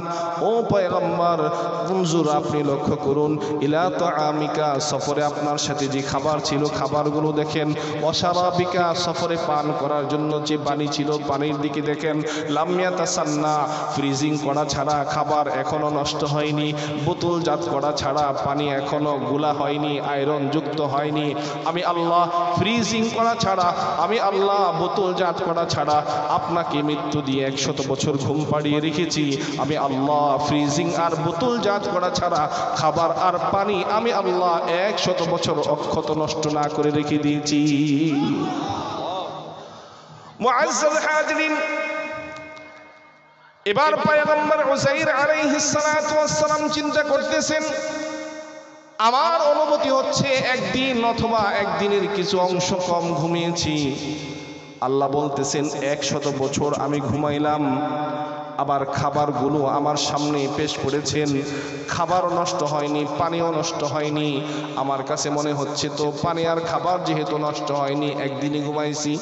ও পয়গম্বর ফানজুর, আপনি লক্ষ্য করুন, ইলা তাআমিকা, সফরে আপনার সাথে যে খাবার ছিল খাবারগুলো দেখেন, ওয়া শারাবিকা, সফরে পান করার জন্য যে পানি ছিল পানির দিকে দেখেন, লাম ইয়াতাসান্না, ফ্রিজিং করা ছাড়া খাবার এখনো নষ্ট হয়নি, বোতলজাত করা ছাড়া পানি এখনো গুলা হয়নি, আয়রন যুক্ত হয়নি। আমি আল্লাহ ফ্রিজিং করা ছাড়া, আমি আল্লাহ বোতলজাত করা ছাড়া আপনাকে মৃত্যু দিয়ে 100 বছর ঘুম পাড়িয়ে রেখেছি। আমি আল্লাহ ফ্রিজিং আর বোতলজাত করা ছাড়া খাবার আর পানি আমি আল্লাহ 100 বছর অক্ষত নষ্ট না করে রেখে দিয়েছি। মুআজ্জাজ হাজিরিন, এবার পয়গম্বর উযাইর আলাইহিস সালাতু ওয়াস সালাম চিন্তা করতেছেন, আমার অনুমতি হচ্ছে একদিন অথবা একদিনের কিছু অংশ কম ঘুমিয়েছি। আল্লাহ বলতেছেন 100 বছর আমি ঘুমাইলাম, আবার খাবারগুলো আমার সামনে পেশ করেছেন, খাবারও নষ্ট হয়নি, পানিও নষ্ট হয়নি। আমার কাছে মনে হচ্ছে তো পানি আর খাবার যেহেতু নষ্ট হয়নি, একদিনই ঘুমাইছি।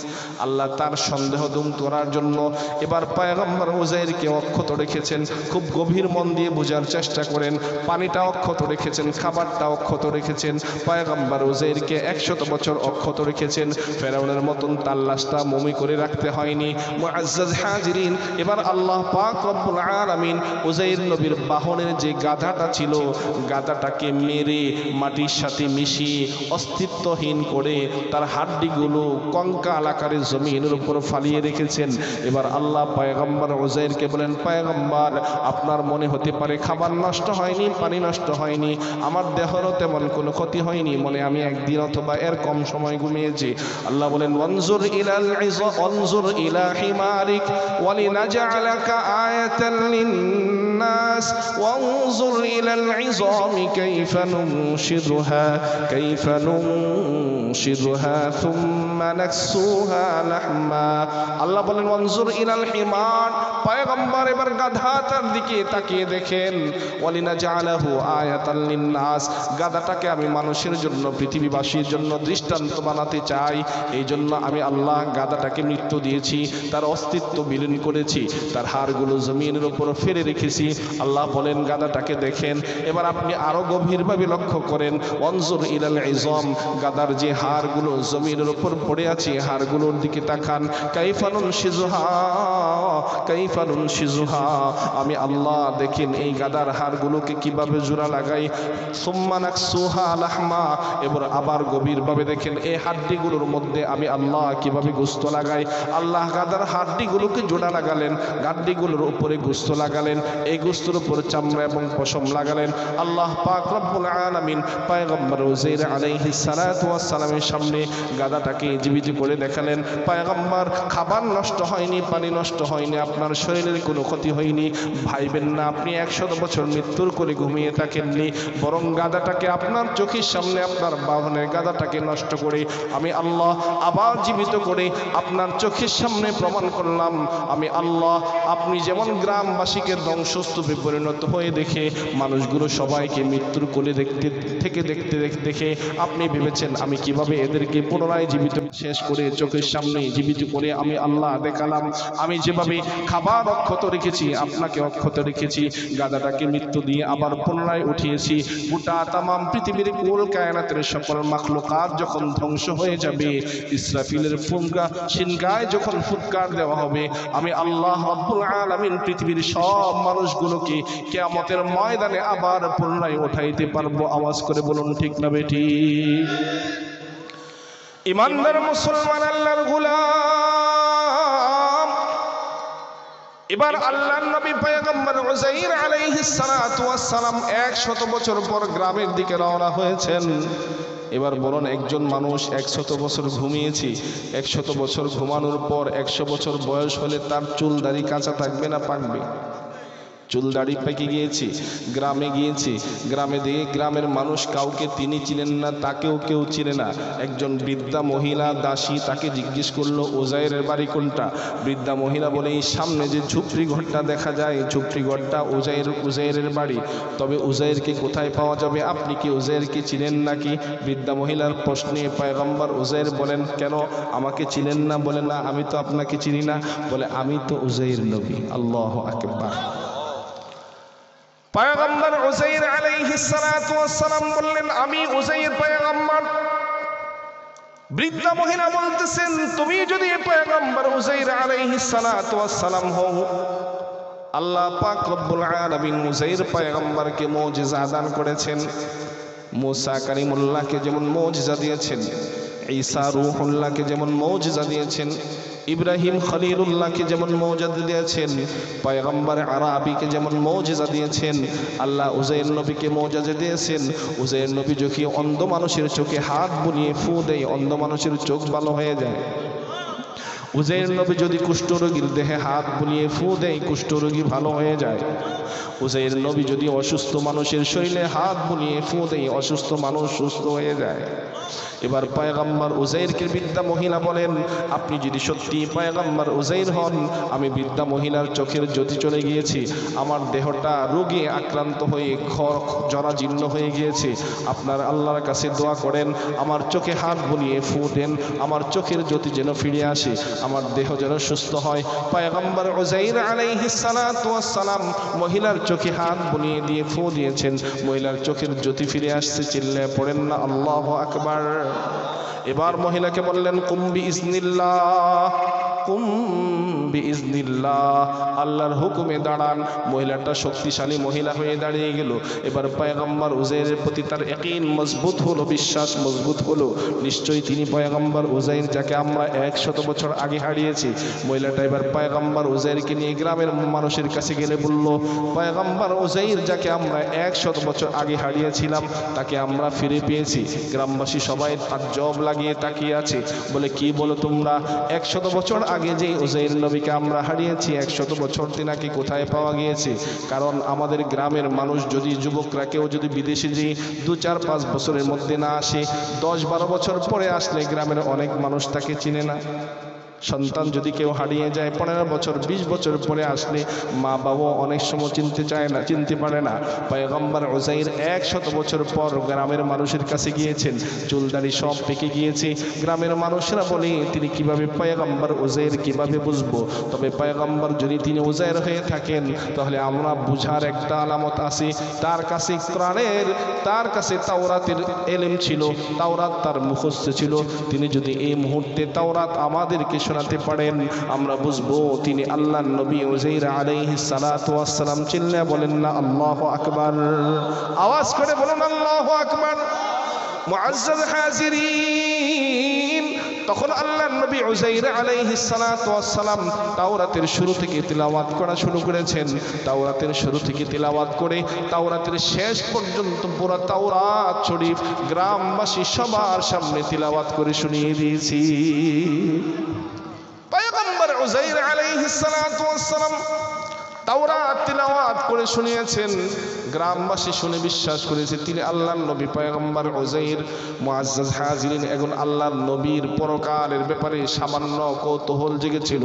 আল্লাহ তার সন্দেহ দূর করার জন্য এবার পয়গম্বর উযাইরকে অক্ষত রেখেছেন। খুব গভীর মন দিয়ে বোঝার চেষ্টা করেন, পানিটা অক্ষত রেখেছেন, খাবারটা অক্ষত রেখেছেন, পয়গম্বর উযাইরকে 100 বছর অক্ষত রেখেছেন। ফেরাউনের মতন তার লাশটা মমি করে রাখতে হয়নি। মুআজ্জাজ হাজিরিন, এবার আল্লাহ পাক রব্বুল আলামিন উযাইর নবীর বাহনের যে গাধাটা ছিল, গাধাটাকে মেরে মাটির সাথে মিশিয়ে অস্তিত্বহীন করে তার হাড্ডিগুলো কঙ্কাল আকারে জমিনের উপর ফালিয়ে রেখেছেন। এবার আল্লাহ পয়গম্বর উযাইরকে বলেন, পয়গম্বর আপনার মনে হতে পারে খাবার নষ্ট হয়নি, পানি নষ্ট হয়নি, আমার দেহেরও তেমন কোনো ক্ষতি হয়নি, মনে আমি একদিন অথবা এর কম সময় ঘুমিয়েছি। আল্লাহ বলেন, ওয়ানজুর ইলা হিমারিক ওয়ালিনাজআলাকা আয়াতাল লিন্নাস ওয়ানজুর ইলাল ইযামি কাইফা নুনশিরুহা থুম্মা নাকসুহা লাহমা। আল্লাহ বলেন, ওয়ানজুর ইলাল হিমার, পয়গম্বর এবার গাধাটার দিকে তাকিয়ে দেখেন, ওয়ালিনাজআলাহু আয়াতাল লিন্নাস, গাধাটাকে আমি মানুষের জন্য, পৃথিবীবাসীর জন্য দৃষ্টান্ত বানাতে চাই। এই জন্য আমি আল্লাহ গাধাটাকে মৃত্যু দিয়েছি, তার অস্তিত্ব বিলীন করেছি, তার হাড়গুলো জমিনের উপর ফেলে রেখেছি। আল্লাহ বলেন, গাধাটাকে দেখেন, এবার আপনি আরো গভীরভাবে লক্ষ্য করেন, ওয়ানজুর ইলাল ইযাম, গাধার যে হাড়গুলো জমিনের উপর পড়ে আছে, হাড়গুলোর দিকে তাকান, কাইফা নুনশিজুহা, আমি আল্লাহ দেখেন এই গাধার হাড়গুলোকে কিভাবে জোড়া লাগাই, সুম্মা নাকসুহা লাহমা, এবার আবার গভীরভাবে দেখেন এই হাড্ডিগুলোর মধ্যে আমি আল্লাহ কিভাবে গোশত লাগাই। আল্লাহ গাধার হাড্ডিগুলোকে জোড়া লাগালেন, হাড্ডিগুলোর উপরে গোশত লাগালেন, এই গোশতের উপর চামড়া এবং পশম লাগালেন। আল্লাহ পাক রব্বুল আলামিন পয়গম্বর উযাইর আলাইহিস সালাতু ওয়াস সালামের সামনে গাধাটাকে জীবিত করে দেখালেন, পয়গম্বর খাবার নষ্ট হয়নি, পানি নষ্ট হয়নি, আপনার শরীরের কোনো ক্ষতি হয়নি, ভাইবেন না আপনি 100 বছর মৃত্যুর করে ঘুমিয়ে থাকেননি, বরং গাধাটাকে আপনার চোখের সামনে, আপনার বাহনের গাধাটাকে নষ্ট করে আমি আল্লাহ আবার জীবিত করে আপনার চোখের সামনে প্রমাণ করলাম আমি আল্লাহ। আপনি যেমন গ্রামবাসীকে ধ্বংসস্তূপে পরিণত হয়ে দেখে মানুষগুলো সবাইকে মৃত্যুর কোলে দেখতে দেখে আপনি ভেবেছেন আমি কিভাবে এদেরকে পুনরায় জীবিত শেষ করে চোখের সামনে জীবিত করে আমি আল্লাহ দেখালাম। আমি যেভাবে খাবার অক্ষত রেখেছি, আপনাকে অক্ষত রেখেছি, গাধাটাকে মৃত্যু দিয়ে আবার পুনরায় উঠিয়েছি। গোটা তামাম পৃথিবীর কুল কায়নাতের সকল মাখলুকাত যখন ধ্বংস হয়ে যাবে, ইসরাফিলের সিনগায় যখন ফুৎকার দেওয়া হবে, আমি আল্লাহ রাব্বুল আলামিন পৃথিবীর সব মানুষগুলোকে কিয়ামতের ময়দানে আবার পুনরায় উঠাইতে পারবো। আওয়াজ করে বলুন ঠিক না বেঠিক? ইমানদার মুসলমান, আল্লাহর গোলাম, এবার আল্লাহর নবী পয়গম্বর উযাইর আলাইহিস সালাতু ওয়াস সালাম 100 বছর পর গ্রামের দিকে রওনা হয়েছেন। এবার বলুন, একজন মানুষ 100 বছর ঘুমিয়েছি, 100 বছর ঘুমানোর পর 100 বছর বয়স হলে তার চুল দাড়ি কাঁচা থাকবে না পাকবে? চুল দাড়ি পেকে গিয়েছি, গ্রামে গিয়েছি, গ্রামে দিয়ে গ্রামের মানুষ কাউকে তিনি চিনেন না, তাকেও কেউ চিনে না। একজন বৃদ্ধা মহিলা দাসী তাকে জিজ্ঞেস করলো উযাইরের বাড়ি কোনটা? বৃদ্ধা মহিলা বলে, এই সামনে যে ঝুপড়ি ঘরটা দেখা যায়, ঝুপড়ি ঘরটা উযাইরের বাড়ি। তবে উযাইরকে কোথায় পাওয়া যাবে? আপনি কি উযাইরকে চিনেন নাকি? বৃদ্ধা মহিলার প্রশ্নে পয়গম্বর উযাইর বলেন, কেন আমাকে চিনেন না? বলে, না আমি তো আপনাকে চিনি না। বলে, আমি তো উযাইর নবী। আল্লাহু আকবার। পয়গম্বর উযাইর আলাইহিস সালাতু ওয়াস সালাম বললেন, আমি উযাইর পয়গম্বর। বৃদ্ধা মহিলা বলতেছেন, তুমি যদি পয়গম্বর উযাইর আলাইহিস সালাতু ওয়াস সালাম হও, আল্লাহ পাক রব্বুল আলামিন উযাইর পয়গম্বরকে মুজিজা দান করেছেন। মুসা কালিমুল্লাহকে যেমন মুজিজা দিয়েছেন, ঈসা রূহুল্লাহকে যেমন মুজিজা দিয়েছেন, ইব্রাহিম খলিলুল্লাহকে যেমন মুজিজা দিয়েছেন, পয়গম্বর আরাবিকে যেমন মুজিজা দিয়েছেন, আল্লাহ উযাইর নবীকে মুজিজা দিয়েছেন। উযাইর নবী যখন অন্ধ মানুষের চোখে হাত বুলিয়ে ফু দেয়, অন্ধ মানুষের চোখ ভালো হয়ে যায়। উজাইর নবী যদি কুষ্ঠরোগীর দেহে হাত বুলিয়ে ফু দেয়, কুষ্ঠরোগী ভালো হয়ে যায়। উজাইর নবী যদি অসুস্থ মানুষের শরীরে হাত বুলিয়ে ফু দেয়, অসুস্থ মানুষ সুস্থ হয়ে যায়। এবার পয়গম্বর উজাইরকে বৃদ্ধা মহিলা বলেন, আপনি যদি সত্যি পয়গম্বর উজাইর হন, আমি বৃদ্ধা মহিলার চোখের জ্যোতি চলে গিয়েছি, আমার দেহটা রোগে আক্রান্ত হয়ে জরাজীর্ণ হয়ে গিয়েছে, আপনার আল্লাহর কাছে দোয়া করেন, আমার চোখে হাত বুলিয়ে ফু দেন, আমার চোখের জ্যোতি যেন ফিরে আসে, আমার দেহ যেন সুস্থ হয়। পয়গম্বর উজাইর আলাইহিস সালাতু ওয়াস সালাম মহিলার চোখে হাত বুলিয়ে দিয়ে ফু দিয়েছেন, মহিলার চোখের জ্যোতি ফিরে আসছে। চিল্লায়ে পড়েন না আল্লাহু আকবার। এবার মহিলাকে বললেন, কুম বিইজনিল্লাহ, কুম বিইজনিল্লাহ, আল্লাহর হুকুমে দাঁড়ান। মহিলাটা শক্তিশালী মহিলা হয়ে দাঁড়িয়ে গেল। এবার পয়গম্বর উজাইরের প্রতি তার ইয়াকিন মজবুত হলো, বিশ্বাস মজবুত হলো, নিশ্চয়ই তিনি পয়গম্বর উজাইর যাকে আমরা 100 বছর আগে হারিয়েছি। মহিলাটা এবার পয়গম্বর উজাইরকে নিয়ে গ্রামের মানুষের কাছে গেলে বলল, পয়গম্বর উজাইর যাকে আমরা 100 বছর আগে হারিয়েছিলাম, তাকে আমরা ফিরে পেয়েছি। গ্রামবাসী সবাই তাজ্জব লাগিয়ে তাকিয়ে আছে, বলে কি বলো তোমরা, 100 বছর আগে যে উজাইর নবীকে আমরা হারিয়েছি, 100 বছর তিনাকে কোথায় পাওয়া গিয়েছে? কারণ আমাদের গ্রামের মানুষ যদি, যুবকরা কেউ যদি বিদেশে যে 2-4-5 বছরের মধ্যে না আসে, 10-12 বছর পরে আসলে গ্রামের অনেক মানুষ তাকে চিনে না। সন্তান যদি কেউ হারিয়ে যায় 15 বছর 20 বছর পরে আসলে মা বাবা অনেক সময় চিনতে চায় না, চিনতে পারে না। পয়গম্বর উজাইর 100 বছর পর গ্রামের মানুষের কাছে গিয়েছেন, চুলদাড়ি সব পেকে গিয়েছে। গ্রামের মানুষরা বলে তিনি কিভাবে পয়গম্বর উজাইর, কিভাবে বুঝবো? তবে পয়গম্বর যদি তিনি উজাইর হয়ে থাকেন, তাহলে আমরা বুঝার একটা আলামত আছে, তার কাছে কোরআনের, তার কাছে তাওরাতের ইলম ছিল, তাওরাত তার মুখস্থ ছিল। তিনি যদি এই মুহূর্তে তাওরাত আমাদেরকে শোনাতে পারেন, আমরা বুঝবো তিনি আল্লাহর নবী উজাইর আলাইহিস সালাতু ওয়াস সালাম। চিল্লায়ে বলেন না আল্লাহু আকবার, আওয়াজ করে বলুন আল্লাহু আকবার। মুআজ্জাজ হাজিরিন, তখন আল্লাহর নবী উজাইর আলাইহিস সালাতু ওয়াস সালাম তাওরাতের শুরু থেকে তিলাওয়াত করা শুরু করেছেন। তাওরাতের শুরু থেকে তিলাওয়াত করে তাওরাতের শেষ পর্যন্ত পুরো তাওরাত শরীফ গ্রামবাসী সবার সামনে তিলাওয়াত করে শুনিয়ে দিয়েছি। পয়গম্বর উজাইর আলাইহিস সালাতু ওয়াস সালাম তাওরাত তিলাওয়াত করে শুনিয়েছেন। গ্রামবাসী শুনে বিশ্বাস করেছে তিনি আল্লাহর নবী পয়গম্বর উজাইর। মুআজ্জাজ হাজিরিন, এখন আল্লাহর নবীর পরকালের ব্যাপারে সামান্য কৌতূহল জেগেছিল।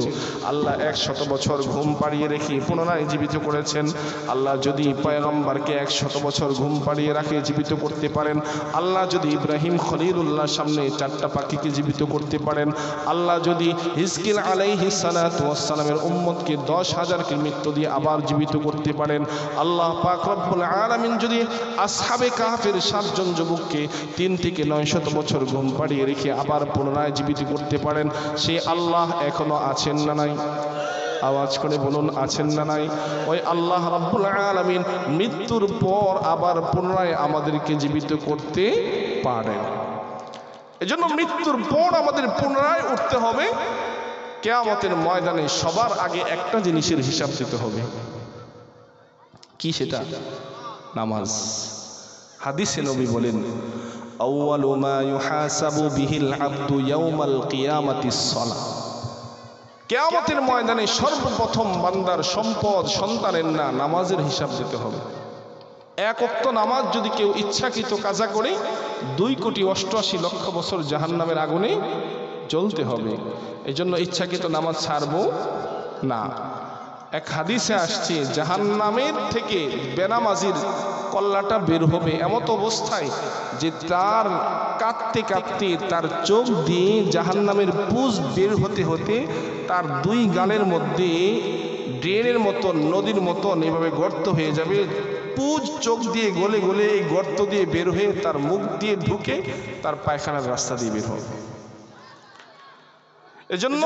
আল্লাহ 100 বছর ঘুম পাড়িয়ে রেখে পুনরায় জীবিত করেছেন। আল্লাহ যদি পয়গম্বরকে 100 বছর ঘুম পাড়িয়ে রাখে জীবিত করতে পারেন, আল্লাহ যদি ইব্রাহিম খলিলুল্লাহর সামনে 4টা পাখিকে জীবিত করতে পারেন, আল্লাহ যদি হিজকিল আলাইহিস সালাতু ওয়াস সালামের উম্মতকে 10,000কে মৃত্যু দিয়ে আবার জীবিত করতে পারেন, আল্লাহ পাক রব্বুল আলামিন যদি আসহাবে কাহফের 7 জন যুবককে 3 থেকে 900 বছর ঘুম পাড়িয়ে রেখে আবার পুনরায় জীবিত করতে পারেন, সেই আল্লাহ এখনো আছেন না নাই? আওয়াজ করে বলুন আছেন না নাই? ওই আল্লাহ রাব্বুল আলামিন মৃত্যুর পর আবার পুনরায় আমাদেরকে জীবিত করতে পারেন। এজন্য মৃত্যুর পর আমাদের পুনরায় উঠতে হবে। কিয়ামতের ময়দানে সবার আগে একটা জিনিসের হিসাব দিতে হবে। কি সেটা? নামাজ। হাদিসে নবী বলেন, আউয়ালু মা ইউহাসাবু বিহিল আবদু ইয়াউমাল কিয়ামাতিস সালাহ। কিয়ামতের ময়দানে সর্বপ্রথম বান্দার সম্পদ সন্তানের না, নামাজের হিসাব দিতে হবে। 1 ওয়াক্ত নামাজ যদি কেউ ইচ্ছাকৃত কাজা করে 2,88,00,000 বছর জাহান্নামের আগুনে জ্বলতে হবে। এজন্য ইচ্ছাকৃত নামাজ ছাড়বো না। এক হাদিসে আসছে জাহান্নামের থেকে বেনামাজির কল্লাটা বের হবে এমত অবস্থায় যে তার কাঁদতে কাঁদতে তার চোখ দিয়ে জাহান্নামের পুঁজ বের হতে হতে তার 2 গালের মধ্যে ড্রেনের মতন, নদীর মতন এভাবে গর্ত হয়ে যাবে। পুঁজ চোখ দিয়ে গলে গলে এই গর্ত দিয়ে বের হয়ে তার মুখ দিয়ে ঢুকে তার পায়খানার রাস্তা দিয়ে বের হবে। এজন্য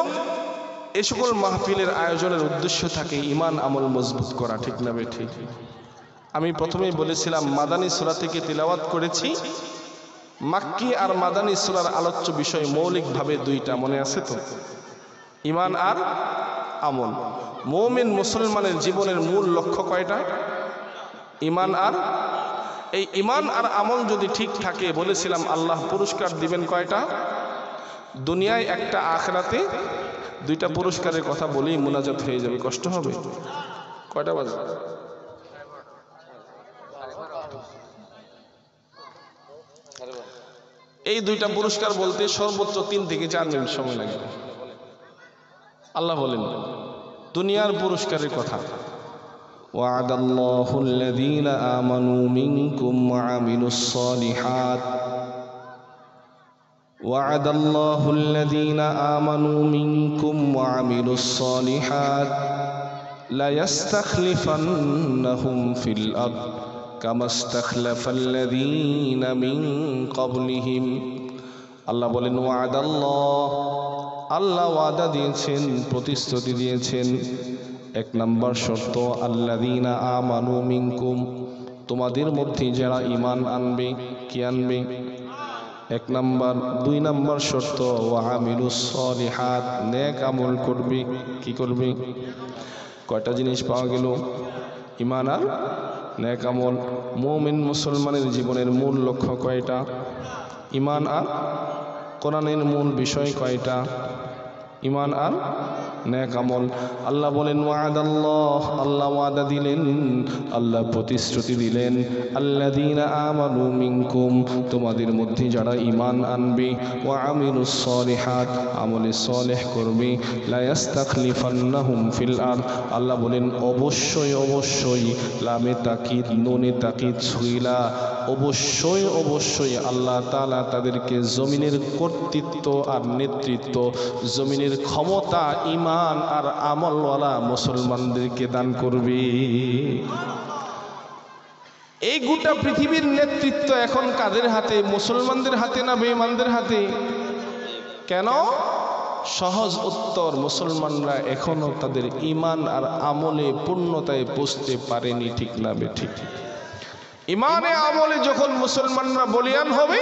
এই সকল মাহফিলের আয়োজনের উদ্দেশ্য থাকে ঈমান আমল মজবুত করা, ঠিক না বেঠিক? আমি প্রথমেই বলেছিলাম মাদানী সূরা থেকে তিলাওয়াত করেছি। মাক্কি আর মাদানী সূরার আলোচ্য বিষয় মৌলিকভাবে 2টা, মনে আছে তো? ঈমান আর আমল। মুমিন মুসলমানের জীবনের মূল লক্ষ্য কয়টা? ঈমান আর, এই ঈমান আর আমল যদি ঠিক থাকে বলেছিলাম আল্লাহ পুরস্কার দিবেন কয়টা? দুনিয়ায় একটা, আখিরাতে দুইটা পুরস্কারের কথা বলেই মুনাজাত হয়ে যাবে, কষ্ট হবে। কয়টা বাজে? এই দুইটা পুরস্কার বলতে সর্বোচ্চ 3 থেকে 4 মিনিট সময় লাগবে। আল্লাহ বলেন দুনিয়ার পুরস্কারের কথা, ওয়া'দাল্লাহু আল্লাযীনা আমানু মিনকুম ওয়া আমিলুস সালিহাত ওয়া'দাল্লাহু আল্লাযীনা আমানু মিনকুম ওয়া আমিলুস সালিহাত লা ইস্তাখলিফান্নাহুম ফিল আরদ কামা ইস্তাখলাফাল্লাযীনা মিন ক্বাবলিহিম। আল্লাহ বলেন ওয়া'দাল্লাহ, আল্লাহ ওয়াদা দিয়েছেন, প্রতিশ্রুতি দিয়েছেন। 1 নম্বর শর্ত আল্লাযীনা আমানু মিনকুম, তোমাদের মধ্যে যারা ঈমান আনবে। কি আনবে? 1 নম্বর। 2 নম্বর শর্ত ওয়া আমিলুস সালিহাত, নেক আমল করবে। কি করবে? কয়টা জিনিস পাওয়া গেল? ঈমান আর নেক আমল। মুমিন মুসলমানের জীবনের মূল লক্ষ্য কয়টা? ঈমান আর কোরআনের মূল বিষয় কয়টা? ঈমান আর নেক আমল। আল্লাহ বলেন ওয়া'দাল্লাহ, আল্লাহ ওয়াদা দিলেন, আল্লাহ প্রতিশ্রুতি দিলেন, আল্লাযীনা আমানু মিনকুম, তোমাদের মধ্যে যারা ঈমান আনবে, ওয়া আমিলুস সালিহাত, আমলে সালেহ করবে, লা ইস্তাখলিফান্নাহুম ফিল আরদ, আল্লাহ বলেন অবশ্যই অবশ্যই, লামে তাকিদ নুনে তাকিদ সুইলা, অবশ্যই অবশ্যই আল্লাহ তাআলা তাদেরকে জমিনের কর্তৃত্ব আর নেতৃত্ব, জমিনের ক্ষমতা ঈমান আর আমলওয়ালা মুসলমানদেরকে দান করবে। এই গোটা পৃথিবীর নেতৃত্ব এখন কাদের হাতে? মুসলমানদের হাতে না বেঈমানদের হাতে? কেন? সহজ উত্তর, মুসলমানরা এখনো তাদের ঈমান আর আমলে পূর্ণতায় পৌঁছতে পারেনি। ঠিক না বেঠিক? ঈমানে আমলে যখন মুসলমানরা বলিয়ান হবে,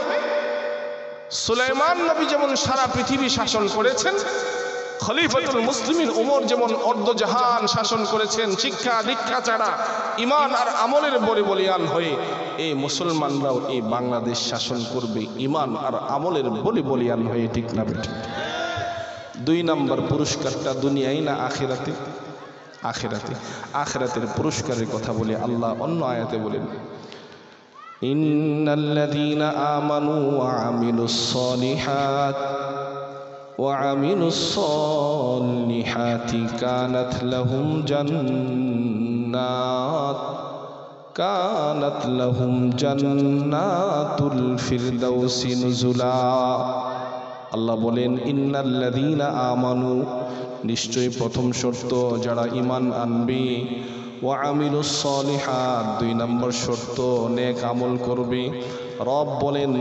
সুলাইমান নবী যেমন সারা পৃথিবী শাসন করেছেন, খলিফাতুল মুসলিমিন উমর যেমন অর্ধজাহান শাসন করেছেন, শিক্ষা দীক্ষা ছাড়া ঈমান আর আমলের বলিয়ান হয়ে, এই মুসলমানরাও এই বাংলাদেশ শাসন করবে ঈমান আর আমলের বলিয়ান হয়ে। ঠিক না বেঠিক? 2 নম্বর পুরস্কারটা দুনিয়ায় না আখিরাতে? আখিরাতে। আখিরাতের পুরস্কারের কথা বলে আল্লাহ অন্য আয়াতে বলেন ইন্নাল্লাযীনা আমানু ওয়া আমিলুস সালিহাতি কানাত লাহুম জান্নাতুল ফিরদাউসি নুজুলা। আল্লাহ বলেন ইন্নাল্লাযীনা আমানু, নিশ্চয়ই প্রথম শর্ত যারা ঈমান আনবে, ওয়া আমিলুস সালিহাত 2 নম্বর শর্ত নেক আমল করবে। রব বলেন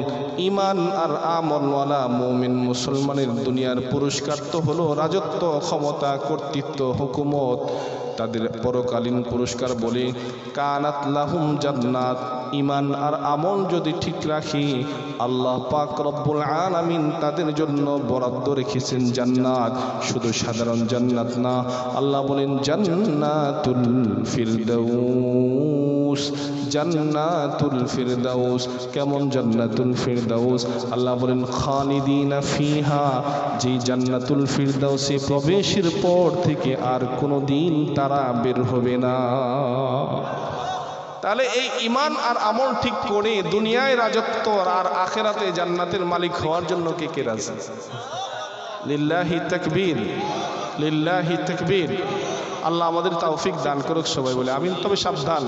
ঈমান আর আমলওয়ালা মুমিন মুসলমানের দুনিয়ার পুরস্কার তো হলো রাজত্ব, ক্ষমতা, কর্তৃত্ব, হুকুমত। তাদের পরকালীন পুরস্কার বলে কানাত লাহুম জান্নাত, ঈমান আর আমল যদি ঠিক রাখি আল্লাহ পাক রব্বুল আলামিন তাদের জন্য বরাদ্দ রেখেছেন জান্নাত। শুধু সাধারণ জান্নাত না, আল্লাহ বলেন জান্নাতুল ফিরদাউস, জান্নাতুল ফিরদাউস। কেমন জান্নাতুল ফিরদাউস? আল্লাহ বলেন খালিদিনা ফিহা, যে জান্নাতুল ফিরদাউসে প্রবেশের পর থেকে আর কোনোদিন তারা বের হবে না। তাহলে এই ঈমান আর আমল ঠিক করে দুনিয়ায় রাজত্ব আর আখিরাতে জান্নাতের মালিক হওয়ার জন্য কে কে রাজি? লিল্লাহি তাকবীর, লিল্লাহি তাকবীর। আল্লাহ আমাদের তৌফিক দান করুক, সবাই বলে আমিন। তবে সাবধান,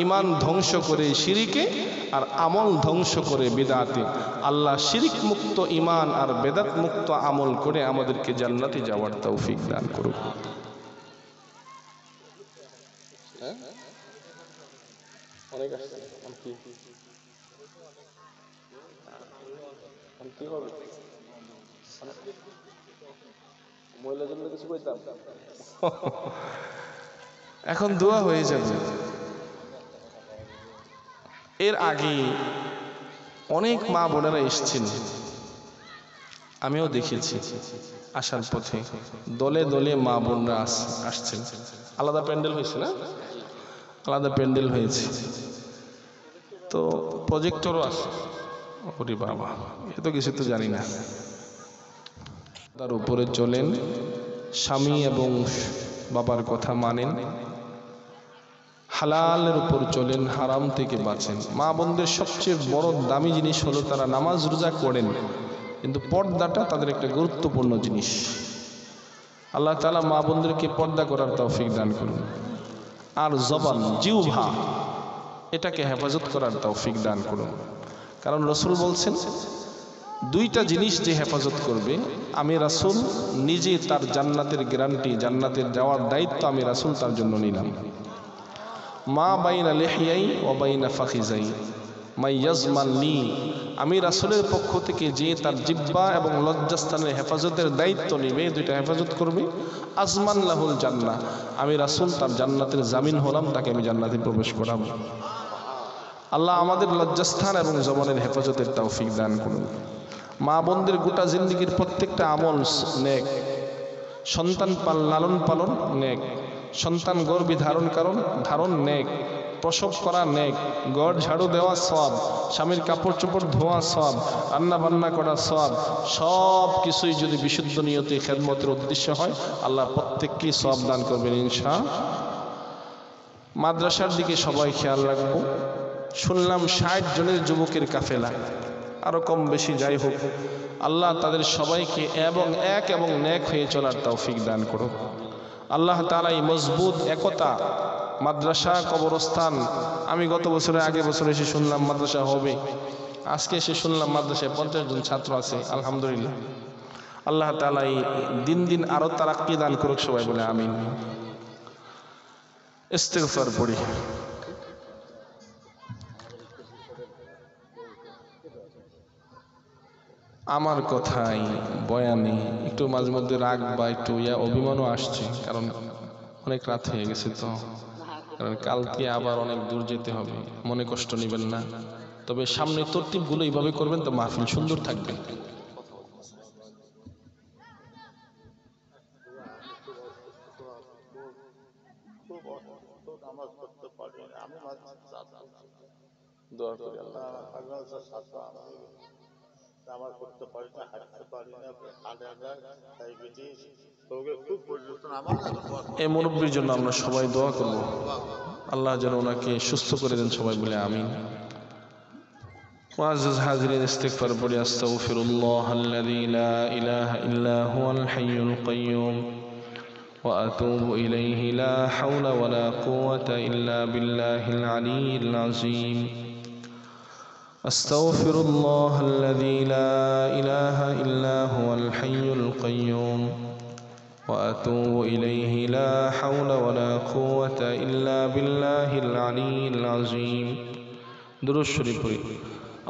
ঈমান ধ্বংস করে শিরিকে আর আমল ধ্বংস করে বিদআতে। আল্লাহ শিরিক মুক্ত ঈমান আর বেদাত মুক্ত আমল করে আমাদেরকে জান্নাতে যাওয়ার তৌফিক দান করুক। অনেক আসছে কি হবে? মহিলার জন্য কিছু কইতাম, এখন দোয়া হয়ে যাবে। এর আগে অনেক মা বোনেরা এসেছেন, আমিও দেখেছি। আসার পথে দলে দলে মা বোনরা আসছেন। আলাদা প্যান্ডেল হয়েছে না? আলাদা প্যান্ডেল হয়েছে, তো প্রজেক্টরও আছে। ওরে বাবা, এত কিছু তো জানি না। তার উপরে চলেন, স্বামী এবং বাবার কথা মানেন, হালালের উপর চলেন, হারাম থেকে বাঁচেন। মা বোনদের সবচেয়ে বড় দামি জিনিস হলো তারা নামাজ রোজা করেন, কিন্তু পর্দাটা তাদের একটা গুরুত্বপূর্ণ জিনিস। আল্লাহ তাআলা মা বোনদেরকে পর্দা করার তৌফিক দান করুন। আর জবান, জিহ্বা, এটাকে হেফাজত করার তৌফিক দান করুন। কারণ রাসূল বলছেন, দুইটা জিনিস যে হেফাজত করবে, আমি রাসূল নিজে তার জান্নাতের গ্যারান্টি, জান্নাতের যাওয়ার দায়িত্ব আমি রাসূল তার জন্য নিলাম। মা বাইনা লিহিয়াই ওয়া বাইনা ফাখিজাই মাই ইয়াজমান লি, আমি রাসূলের পক্ষ থেকে যে তার জিহ্বা এবং লজ্জাস্থানের হেফাজতের দায়িত্ব নেবে, দুইটা হেফাজত করবে, আজমান লাহুল জান্নাহ, আমি রাসূল তার জান্নাতের জামিন হলাম, তাকে আমি জান্নাতে প্রবেশ করাবো। আল্লাহ আমাদের লজ্জাস্থান এবং জবানের হেফাজতের তৌফিক দান করুন। মা বোনদের গোটা জিন্দেগির প্রত্যেকটা আমল নেক, সন্তান লালন পালন নেক, সন্তান গর্ভে ধারণ নেক, প্রসব করা নেক, ঘর ঝাড়ু দেওয়া সওয়াব, স্বামীর কাপড় চোপড় ধোয়া সওয়াব, রান্না বান্না করা সওয়াব, সব কিছুই যদি বিশুদ্ধ নিয়তে খেদমতের উদ্দেশ্য হয়, আল্লাহ প্রত্যেককেই সওয়াব দান করবেন ইনশাআল্লাহ। মাদ্রাসার দিকে সবাই খেয়াল রাখবো। শুনলাম 60 জনের যুবকের কাফেলা, আরো কম বেশি যাই হোক, আল্লাহ তাদের সবাইকে এবং নেক হয়ে চলার তৌফিক দান করুন। আল্লাহ তাআলা এই মজবুত একতা, মাদ্রাসা, কবরস্থান, আমি গত বছরে আগে বছর এসে শুনলাম মাদ্রাসা হবে, আজকে এসে শুনলাম মাদ্রাসায় 50 জন ছাত্র আছে, আলহামদুলিল্লাহ। আল্লাহ তাআলা এই দিন দিন আরো তারাক্কি দান করুক, সবাই বলে আমিন। ইস্তিগফার পড়ি। আমার কথাই বয়ানে একটু মাঝে মধ্যে রাগ বা একটু অভিমানও আসছে, কারণ অনেক রাত হয়ে গেছে তো, কারণ কালকে আবার অনেক দূর যেতে হবে, মনে কষ্ট নেবেন না। তবে সামনে তরতিবগুলো এইভাবে করবেন তো মাহফিল সুন্দর থাকবে। দোয়া করি আল্লাহ আমার করতে পারি না, হাঁটতে পারি না, ডায়াবেটিস রোগের খুব পরিবর্তন। এই মুরব্বির জন্য আমরা সবাই দোয়া করব, আল্লাহ যেন ওনাকে সুস্থ করে দেন, সবাই বলে আমিন। মুআজ্জাজ হাজিরিন, ইস্তিগফার পড়ি। আস্তাগফিরুল্লাহাল্লাযী লা ইলাহা ইল্লা হুয়াল হাইয়ুল কাইয়্যুম ওয়া আতুবু ইলাইহি, লা হাওলা ওয়ালা কুওয়াতা ইল্লা বিল্লাহিল আলিয়্যিল আযীম। أستغفر الله الذي لا إله إلا هو الحي القيوم وأتوب إليه، لا حول ولا قوة إلا بالله العلي العظيم. درود شريف পড়ি।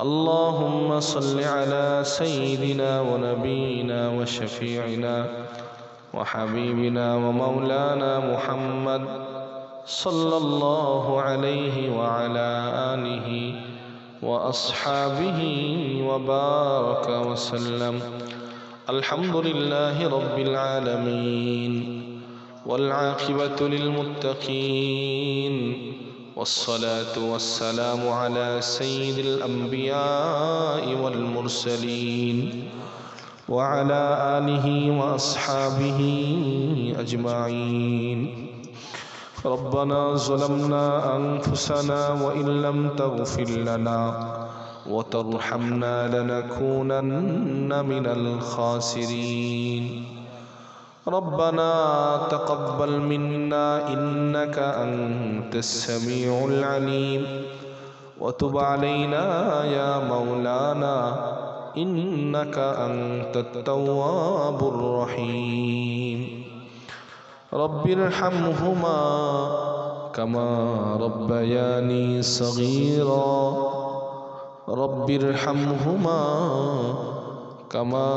اللهم صل على سيدنا ونبينا وشفيعنا وحبيبنا ومولانا محمد صلى الله عليه وعلى آله وأصحابه وبارك وسلم. الحمد لله رب العالمين والعاقبة للمتقين والصلاة والسلام على سيد الأنبياء والمرسلين وعلى آله وأصحابه أجمعين. ربنا ظلمنا أنفسنا وإن لم تغفر لنا وترحمنا لنكونن من الخاسرين. ربنا تقبل منا إنك أنت السميع العليم وتب علينا يا مولانا إنك أنت التواب الرحيم. رب ارحمهما كما ربياني صغيرا، رب ارحمهما كما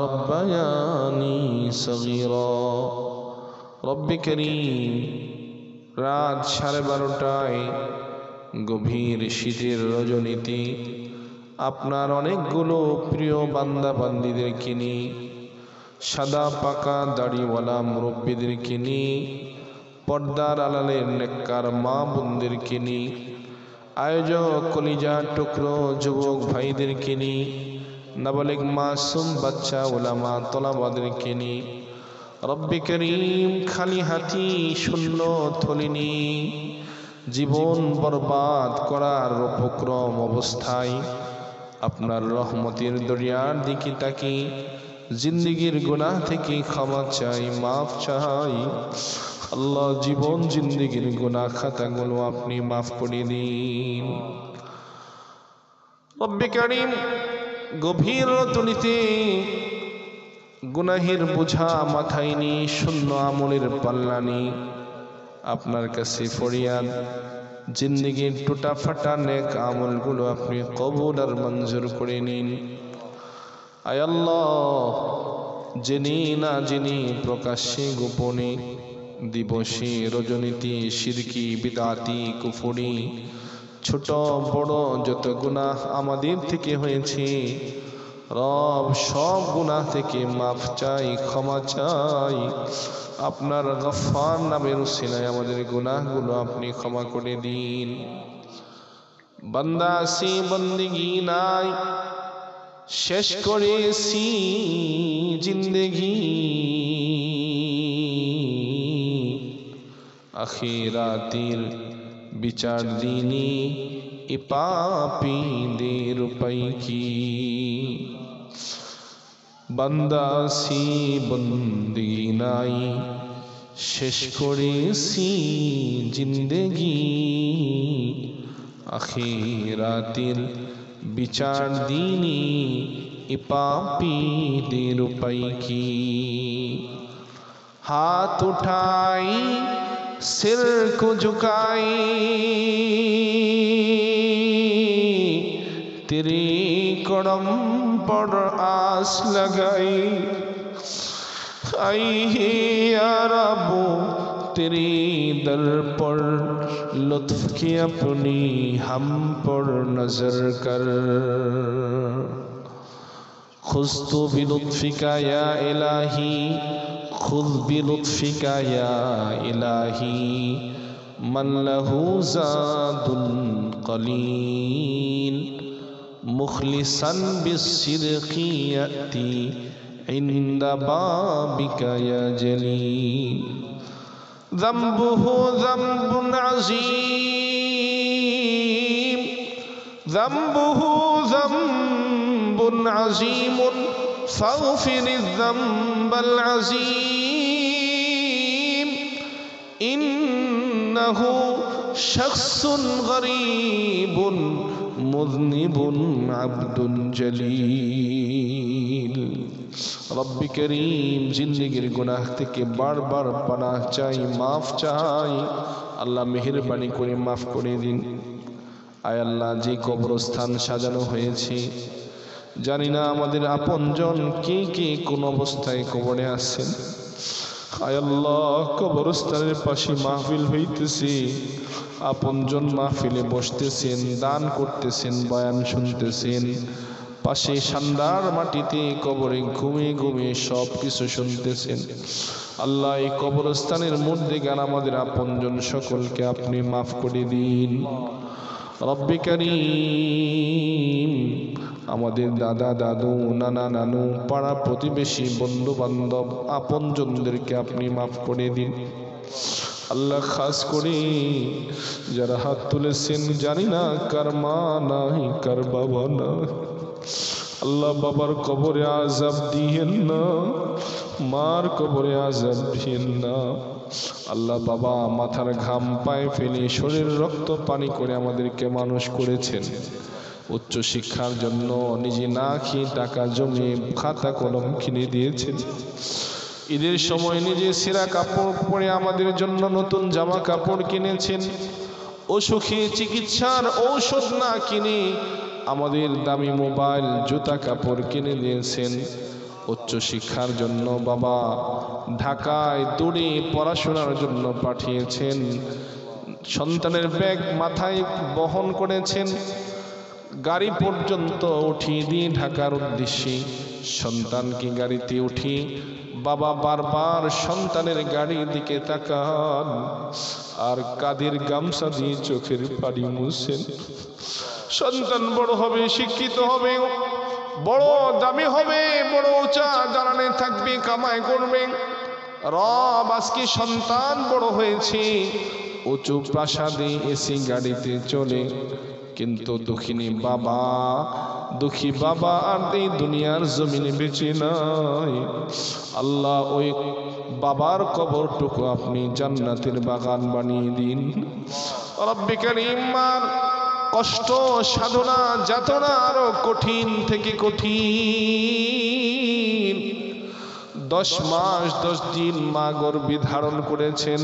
ربياني صغيرا. رب كريم، রাত 12:30টায় গভীর শীতের রজনীতে আপনার অনেকগুলো প্রিয় বান্দা বান্দীদেরকে নিয়ে, সাদা পাকা দাড়িওয়ালা মুরব্বীদেরকে নিয়ে, পর্দার আড়ালের নেককার মা বোনদেরকে নিয়ে, আয়োজক কলিজার টুকরো যুবক ভাইদেরকে নিয়ে, নাবালিগ মাসুম বাচ্চা উলামা তলাবাদেরকে নিয়ে রব্বে করিম খালি হাতি শূন্য থলিনি জীবন বরবাদ করার উপক্রম অবস্থায় আপনার রহমতের দরিয়ার দিকে তাকি জিন্দেগির গুনাহ থেকে ক্ষমা চাই, মাফ চাই। আল্লাহ জীবন জিন্দেগির গুনাহ খাতাগুলো আপনি মাফ করে দিন। রব্বে করিম গভীর রতনীতে গুনাহের বোঝা মাথায় নিয়ে শূন্য আমলের পাল্লা নিয়ে আপনার কাছে ফরিয়াদ, জিন্দেগির টুটা ফাটা নেক আমলগুলো আপনি কবুল আর মঞ্জুর করে নিন। আয় আল্লাহ, জেনে না জেনে প্রকাশ্যে গোপনে দিবসে রজনীতি শিরকি বিদআতি কুফরি ছোট বড় যত গুনাহ আমাদের থেকে হয়েছে রব সব গুনাহ থেকে মাফ চাই, ক্ষমা চাই। আপনার গফফার নামের উসিলায় আমাদের গুনাহগুলো আপনি ক্ষমা করে দিন। বান্দা আছি বন্দেগি নাই, শেষ করেছি জিন্দেগি আখিরাতের বিচার দিনে এ পাপীদের উপায় কি। বান্দা আছি বন্দেগি নাই, শেষ করেছি জিন্দেগি আখিরাতের বিচার দিনে এ পাপীদের উপায় কি। हाथ उठाई सिर को झुकाई तेरे कदम पर आस लगाई आई है या रब्बो तेरे दर पर लुत्फ की अपनी हम पर नजर कर खुद तो भी लुत्फिका या इलाही खुद भी लुत्फिका या इलाही मन लहू ज़ादुल क़लील मुखलिसन बिस्सिदक़ि यअती इंद बाबिका या जलील ज़ंबुहु ज़ंबुन अज़ीम ज़ंबुहु ज़ंबुन अज़ीमुन फ़ग़फ़िर ज़ंबल अज़ीम इन्नहु शख़्सुन गरीबुन मुज़निबुन अब्दुन जलील। रब्बे करीम जिंदगीर गुनाह থেকে বারবার পানাহ চাই, মাফ চাই। আল্লাহ মেহেরবানি করে মাফ করে দিন। আয় আল্লাহ, যে কবরস্থান সাজানো হয়েছে জানি না আমাদের আপনজন কে কে কোন অবস্থায় কবরে আছেন। আয় আল্লাহ, কবরস্থানের পাশে মাহফিল হইতেছে, আপনজন মাহফিলে বসতেছেন, দান করতেছেন, বয়ান শুনতেছেন, পাশে সান্দার মাটিতে কবরে ঘুমিয়ে ঘুমিয়ে সব কিছু শুনতেছেন। আল্লাহ, এই কবরস্থানের মধ্যে গান আমাদের আপনজন সকলকে আপনি মাফ করে দিন। রব্বে করিম আমাদের দাদা দাদু নানা নানু পাড়া প্রতিবেশী বন্ধু বান্ধব আপনজনদেরকে আপনি মাফ করে দিন। আল্লাহ, খাস করে যারা হাত তুলেছেন জানি না কার মা নাই কার বাবা নাই, আল্লাহ বাবার কবরে আযাব দিয়েন না, মার কবরে আযাব দিয়েন না। আল্লাহ, বাবা মাথার ঘাম পায়ে ফেলে শরীর রক্ত পানি করে আমাদেরকে মানুষ করেছেন। উচ্চ শিক্ষার জন্য নিজে না খেয়ে টাকা জমিয়ে খাতা কলম কিনে দিয়েছেন। ঈদের সময় নিজে ছেঁড়া কাপড় পরে আমাদের জন্য নতুন জামা কাপড় কিনেছেন। অসুখে চিকিৎসার ঔষধ না কিনে আমাদের দামি মোবাইল জুতা কাপড় কিনে দিয়েছেন। উচ্চ শিক্ষার জন্য বাবা ঢাকায় দূরে পড়াশোনার জন্য পাঠিয়েছেন। সন্তানের ব্যাগ মাথায় বহন করেছেন, গাড়ি পর্যন্ত উঠিয়ে দিয়ে ঢাকার উদ্দেশ্যে সন্তানকে গাড়িতে উঠিয়ে বাবা বারবার সন্তানের গাড়ির দিকে তাকান আর কাঁধের গামছা দিয়ে চোখের পানি মুছেন। সন্তান বড় হবে, শিক্ষিত হবে, বড় দামি হবে, বড় উঁচা জানানে থাকবে, কামাই করবে। রব আজকে সন্তান বড় হয়েছে, উঁচু প্রাসাদে এসি গাড়িতে চলে, কিন্তু দুঃখিনী বাবা, দুঃখী বাবা আর এই দুনিয়ার জমিনে বেঁচে নাই। আল্লাহ ওই বাবার কবরটুকু আপনি জান্নাতের বাগান বানিয়ে দিন। রব্বে কারীম, মার কষ্ট সাধনা যাতনা আরো কঠিন থেকে কঠিন। 10 মাস 10 দিন মা গর্ভে ধারণ করেছেন।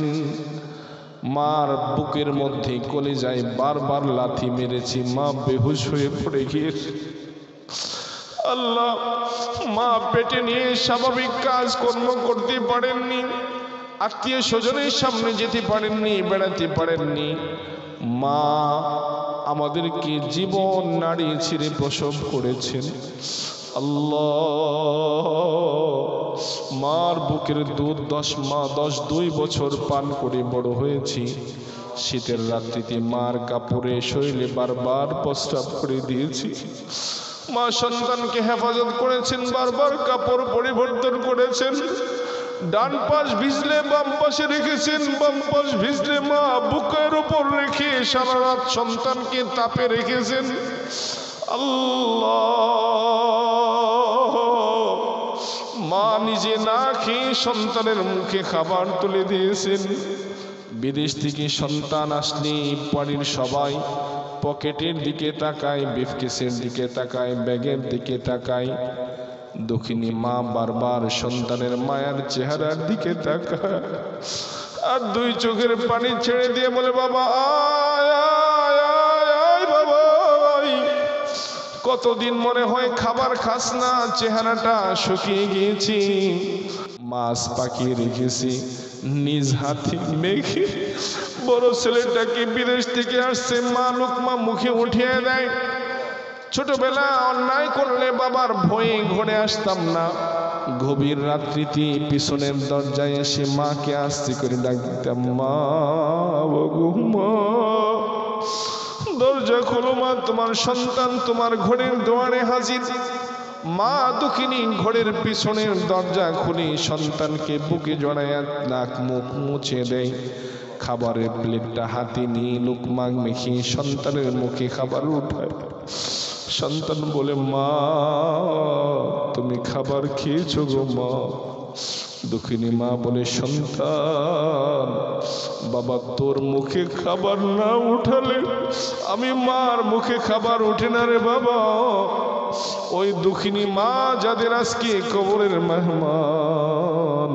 মার বুকের মধ্যে কলিজায় বারবার লাথি মেরেছি, মা বেহুশ হয়ে পড়ে গিয়েছে। আল্লাহ, মা পেটে নিয়ে স্বাভাবিক কাজকর্ম করতে পারেননি, আত্মীয় স্বজনের সামনে যেতে পারেননি, বেড়াতে পারেননি। মা আমাদেরকে জীবন নাড়িয়ে ছিঁড়ে প্রসব করেছেন। আল্লাহ, মার বুকের দুধ 2 বছর পান করে বড় হয়েছি। শীতের রাত্রিতে মার কাপড়ে শরীরে বারবার প্রস্রাব করে দিয়েছি। মা সন্তানকে হেফাজত করেছেন, বারবার কাপড় পরিবর্তন করেছেন। ডান পাশ ভিজলে বাম পাশে রেখেছেন, বাম পাশ ভিজলে মা বুকের উপর রেখে সারা রাত সন্তানকে তাপে রেখেছেন। আল্লাহ, মা নিজে না খেয়ে সন্তানের মুখে খাবার তুলে দিয়েছেন। বিদেশ থেকে সন্তান আসলে বাড়ির সবাই পকেটের দিকে তাকায়, ব্রিফকেসের দিকে তাকায়, ব্যাগের দিকে তাকায়। দুঃখিনী মা বারবার সন্তানের মায়ের চেহারার দিকে তাকায় আর 2 চোখের পানি ছেড়ে দিয়ে বলে, বাবা আয় আয় আয় আয় বাবা। কতদিন মনে হয় খাবার খাস না, চেহারাটা শুকিয়ে গিয়েছি। মাছ পাকিয়ে রেখেছি, নিজ হাতে মেখে বড় ছেলেটাকে বিদেশ থেকে আসছে মা লোকমা মুখে উঠিয়ে দেয়। ছোটবেলা অন্যায় করলে বাবার ভয়ে ঘরে আসতাম না। গভীর রাত্রিতে পিছনের দরজায় এসে মাকে আস্তে করে ডাক দিতাম, মা গো মা, দরজা খোলো মা, তোমার সন্তান তোমার ঘরের দুয়ারে হাজির। মা দুঃখিনী ঘরের পিছনের দরজা খুলে সন্তানকে বুকে জড়াইয়া নাক মুখ মুছে দেয়। খাবারের প্লেটটা হাতে নিয়ে লুকমা মেখে সন্তানের মুখে খাবার উঠায়। সন্তান বলে, মা তুমি খাবার খেয়েছো গো মা। দুঃখিনী মা বলে, সন্তান, বাবা তোর মুখে খাবার না উঠালে আমি মার মুখে খাবার উঠে না রে বাবা। ওই দুঃখিনী মা যাদের আজকে কবরের মেহমান,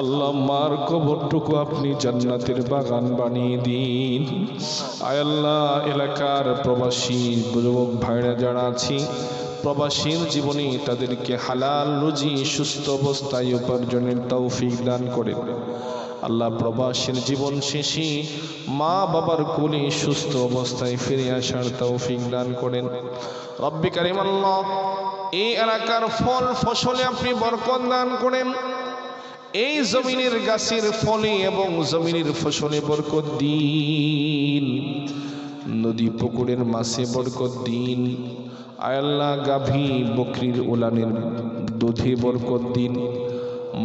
আল্লাহ মার কবরটুকু আপনি জান্নাতের বাগান বানিয়ে দিন। আয় আল্লাহ, এলাকার প্রবাসী যুবক ভাইরা যারা আছি, প্রবাসীর জীবনে তাদেরকে হালাল রুজি সুস্থ অবস্থায় উপার্জনের তৌফিক দান করেন। আল্লাহ প্রবাসীর জীবন শেষে মা বাবার কোলে সুস্থ অবস্থায় ফিরে আসার তৌফিক দান করেন। রব্বে কারীম আল্লাহ, এই এলাকার ফল ফসলে আপনি বরকত দান করেন। এই জমিনের গাছের ফলে এবং জমিনের ফসলে বরকত দিন। নদী পুকুরের মাছে বরকত দিন। আয় আল্লাহ, গাভী বকরির উলানের দুধে বরকত দিন।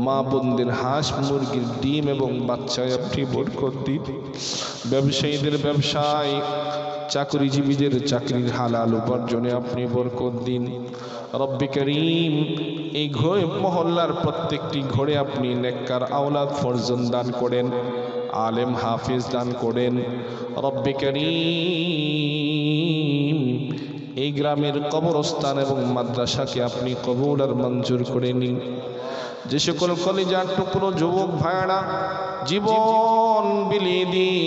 মা বোনদের হাঁস মুরগির ডিম এবং বাচ্চায় আপনি বরকত দিন। ব্যবসায়ীদের ব্যবসায়, চাকরিজীবীদের চাকরির হালাল উপার্জনে আপনি বরকত দিন। রব্বে কারীম, এই ঘরে মহল্লার প্রত্যেকটি ঘরে আপনি নেককার আওলাদ ফরজন দান করেন, আলেম হাফিজ দান করেন। রব্বে কারীম, এই গ্রামের কবরস্থান এবং মাদ্রাসাকে আপনি কবুল আর মঞ্জুর করে নিন। যে সকল কলিজার টুকরো যুবক ভাইরা জীবন বিলিয়ে দিয়ে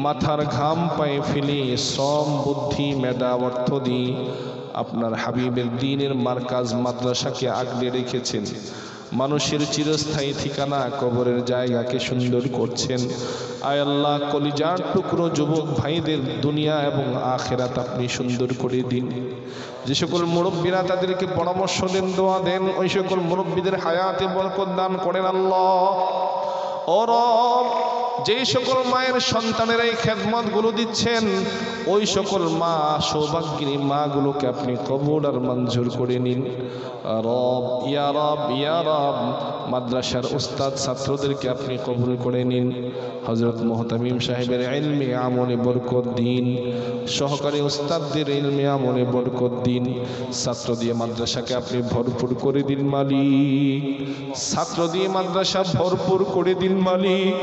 মাথার ঘাম পায়ে ফেলে শ্রম বুদ্ধি মেধা অর্থ দিয়ে আপনার হাবিবের দ্বীনের মার্কাজ মাদ্রাসাকে আগলে রেখেছেন, মানুষের চিরস্থায়ী ঠিকানা কবরের জায়গাকে সুন্দর করছেন। আয় আল্লাহ, কলিজার টুকরো যুবক ভাইদের দুনিয়া এবং আখিরাত আপনি সুন্দর করে দিন। যে সকল মুরব্বীরা তাদেরকে পরামর্শ দেন, দোয়া দেন, ওই সকল মুরব্বীদের হায়াতে বরকত দান করেন। আল্লাহ ও রব, যেই সকল মায়ের সন্তানেরা এই খেদমতগুলো দিচ্ছেন, ওই সকল মা সৌভাগ্যিনী মাগুলোকে আপনি কবুল আর মঞ্জুর করে নিন রব। ইয়া রব, ইয়া রব, মাদ্রাসার উস্তাদ ছাত্রদেরকে আপনি কবুল করে নিন। হযরত মুহতামিম সাহেবের ইলমে আমলে বরকত দিন, সহকারী উস্তাদদের ইলমে আমলে বরকত দিন। ছাত্র দিয়ে মাদ্রাসাকে আপনি ভরপুর করে দিন মালিক, ছাত্র দিয়ে মাদ্রাসা ভরপুর করে দিন মালিক।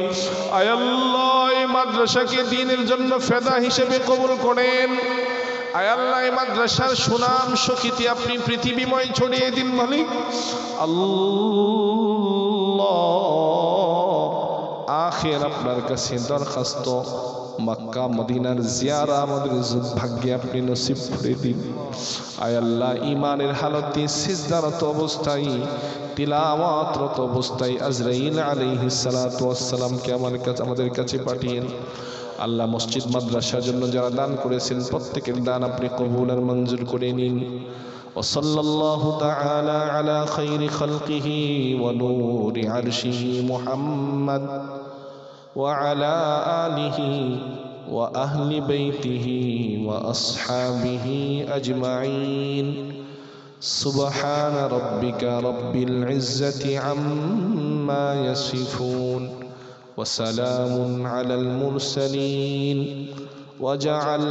আয় আল্লাহ, এই মাদ্রাসাকে দ্বীনের জন্য ফেদা হিসেবে কবুল করেন। আয় আল্লাহ, এই মাদ্রাসার সুনাম সুখ্যাতি আপনি পৃথিবীময় ছড়িয়ে দিন মালিক। আল্লাহ, আখির আপনার কাছে দরখাস্ত, মক্কা মদিনার জিয়ারা আমাদের ভাগ্যে আপনি নসিব করে দিন। আয় আল্লাহ, ইমানের হালতে সিজদারত অবস্থায়, তিলাওয়াতরত অবস্থায় আজরাইল আলাইহিস সালাতু ওয়াস সালামকে আমাদের কাছে পাঠিয়েন। আল্লাহ, মসজিদ মাদ্রাসার জন্য যারা দান করেছেন প্রত্যেকের দান আপনি কবুল আর মঞ্জুর করে নিন। وصلى الله تعالى على خير خلقه ونور عرشه محمد وعلى آله وأهل بيته وأصحابه أجمعين. سبحان ربك رب العزة عما يصفون وسلام على المرسلين. وجعل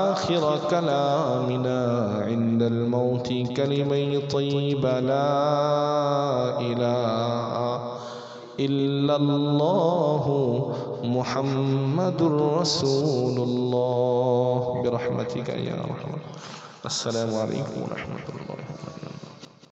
آخر كلامنا عند الموت كلمة طيبة لا إله إلا الله محمد رسول الله برحمتك يا رحمة. السلام عليكم ورحمة الله وبركاته.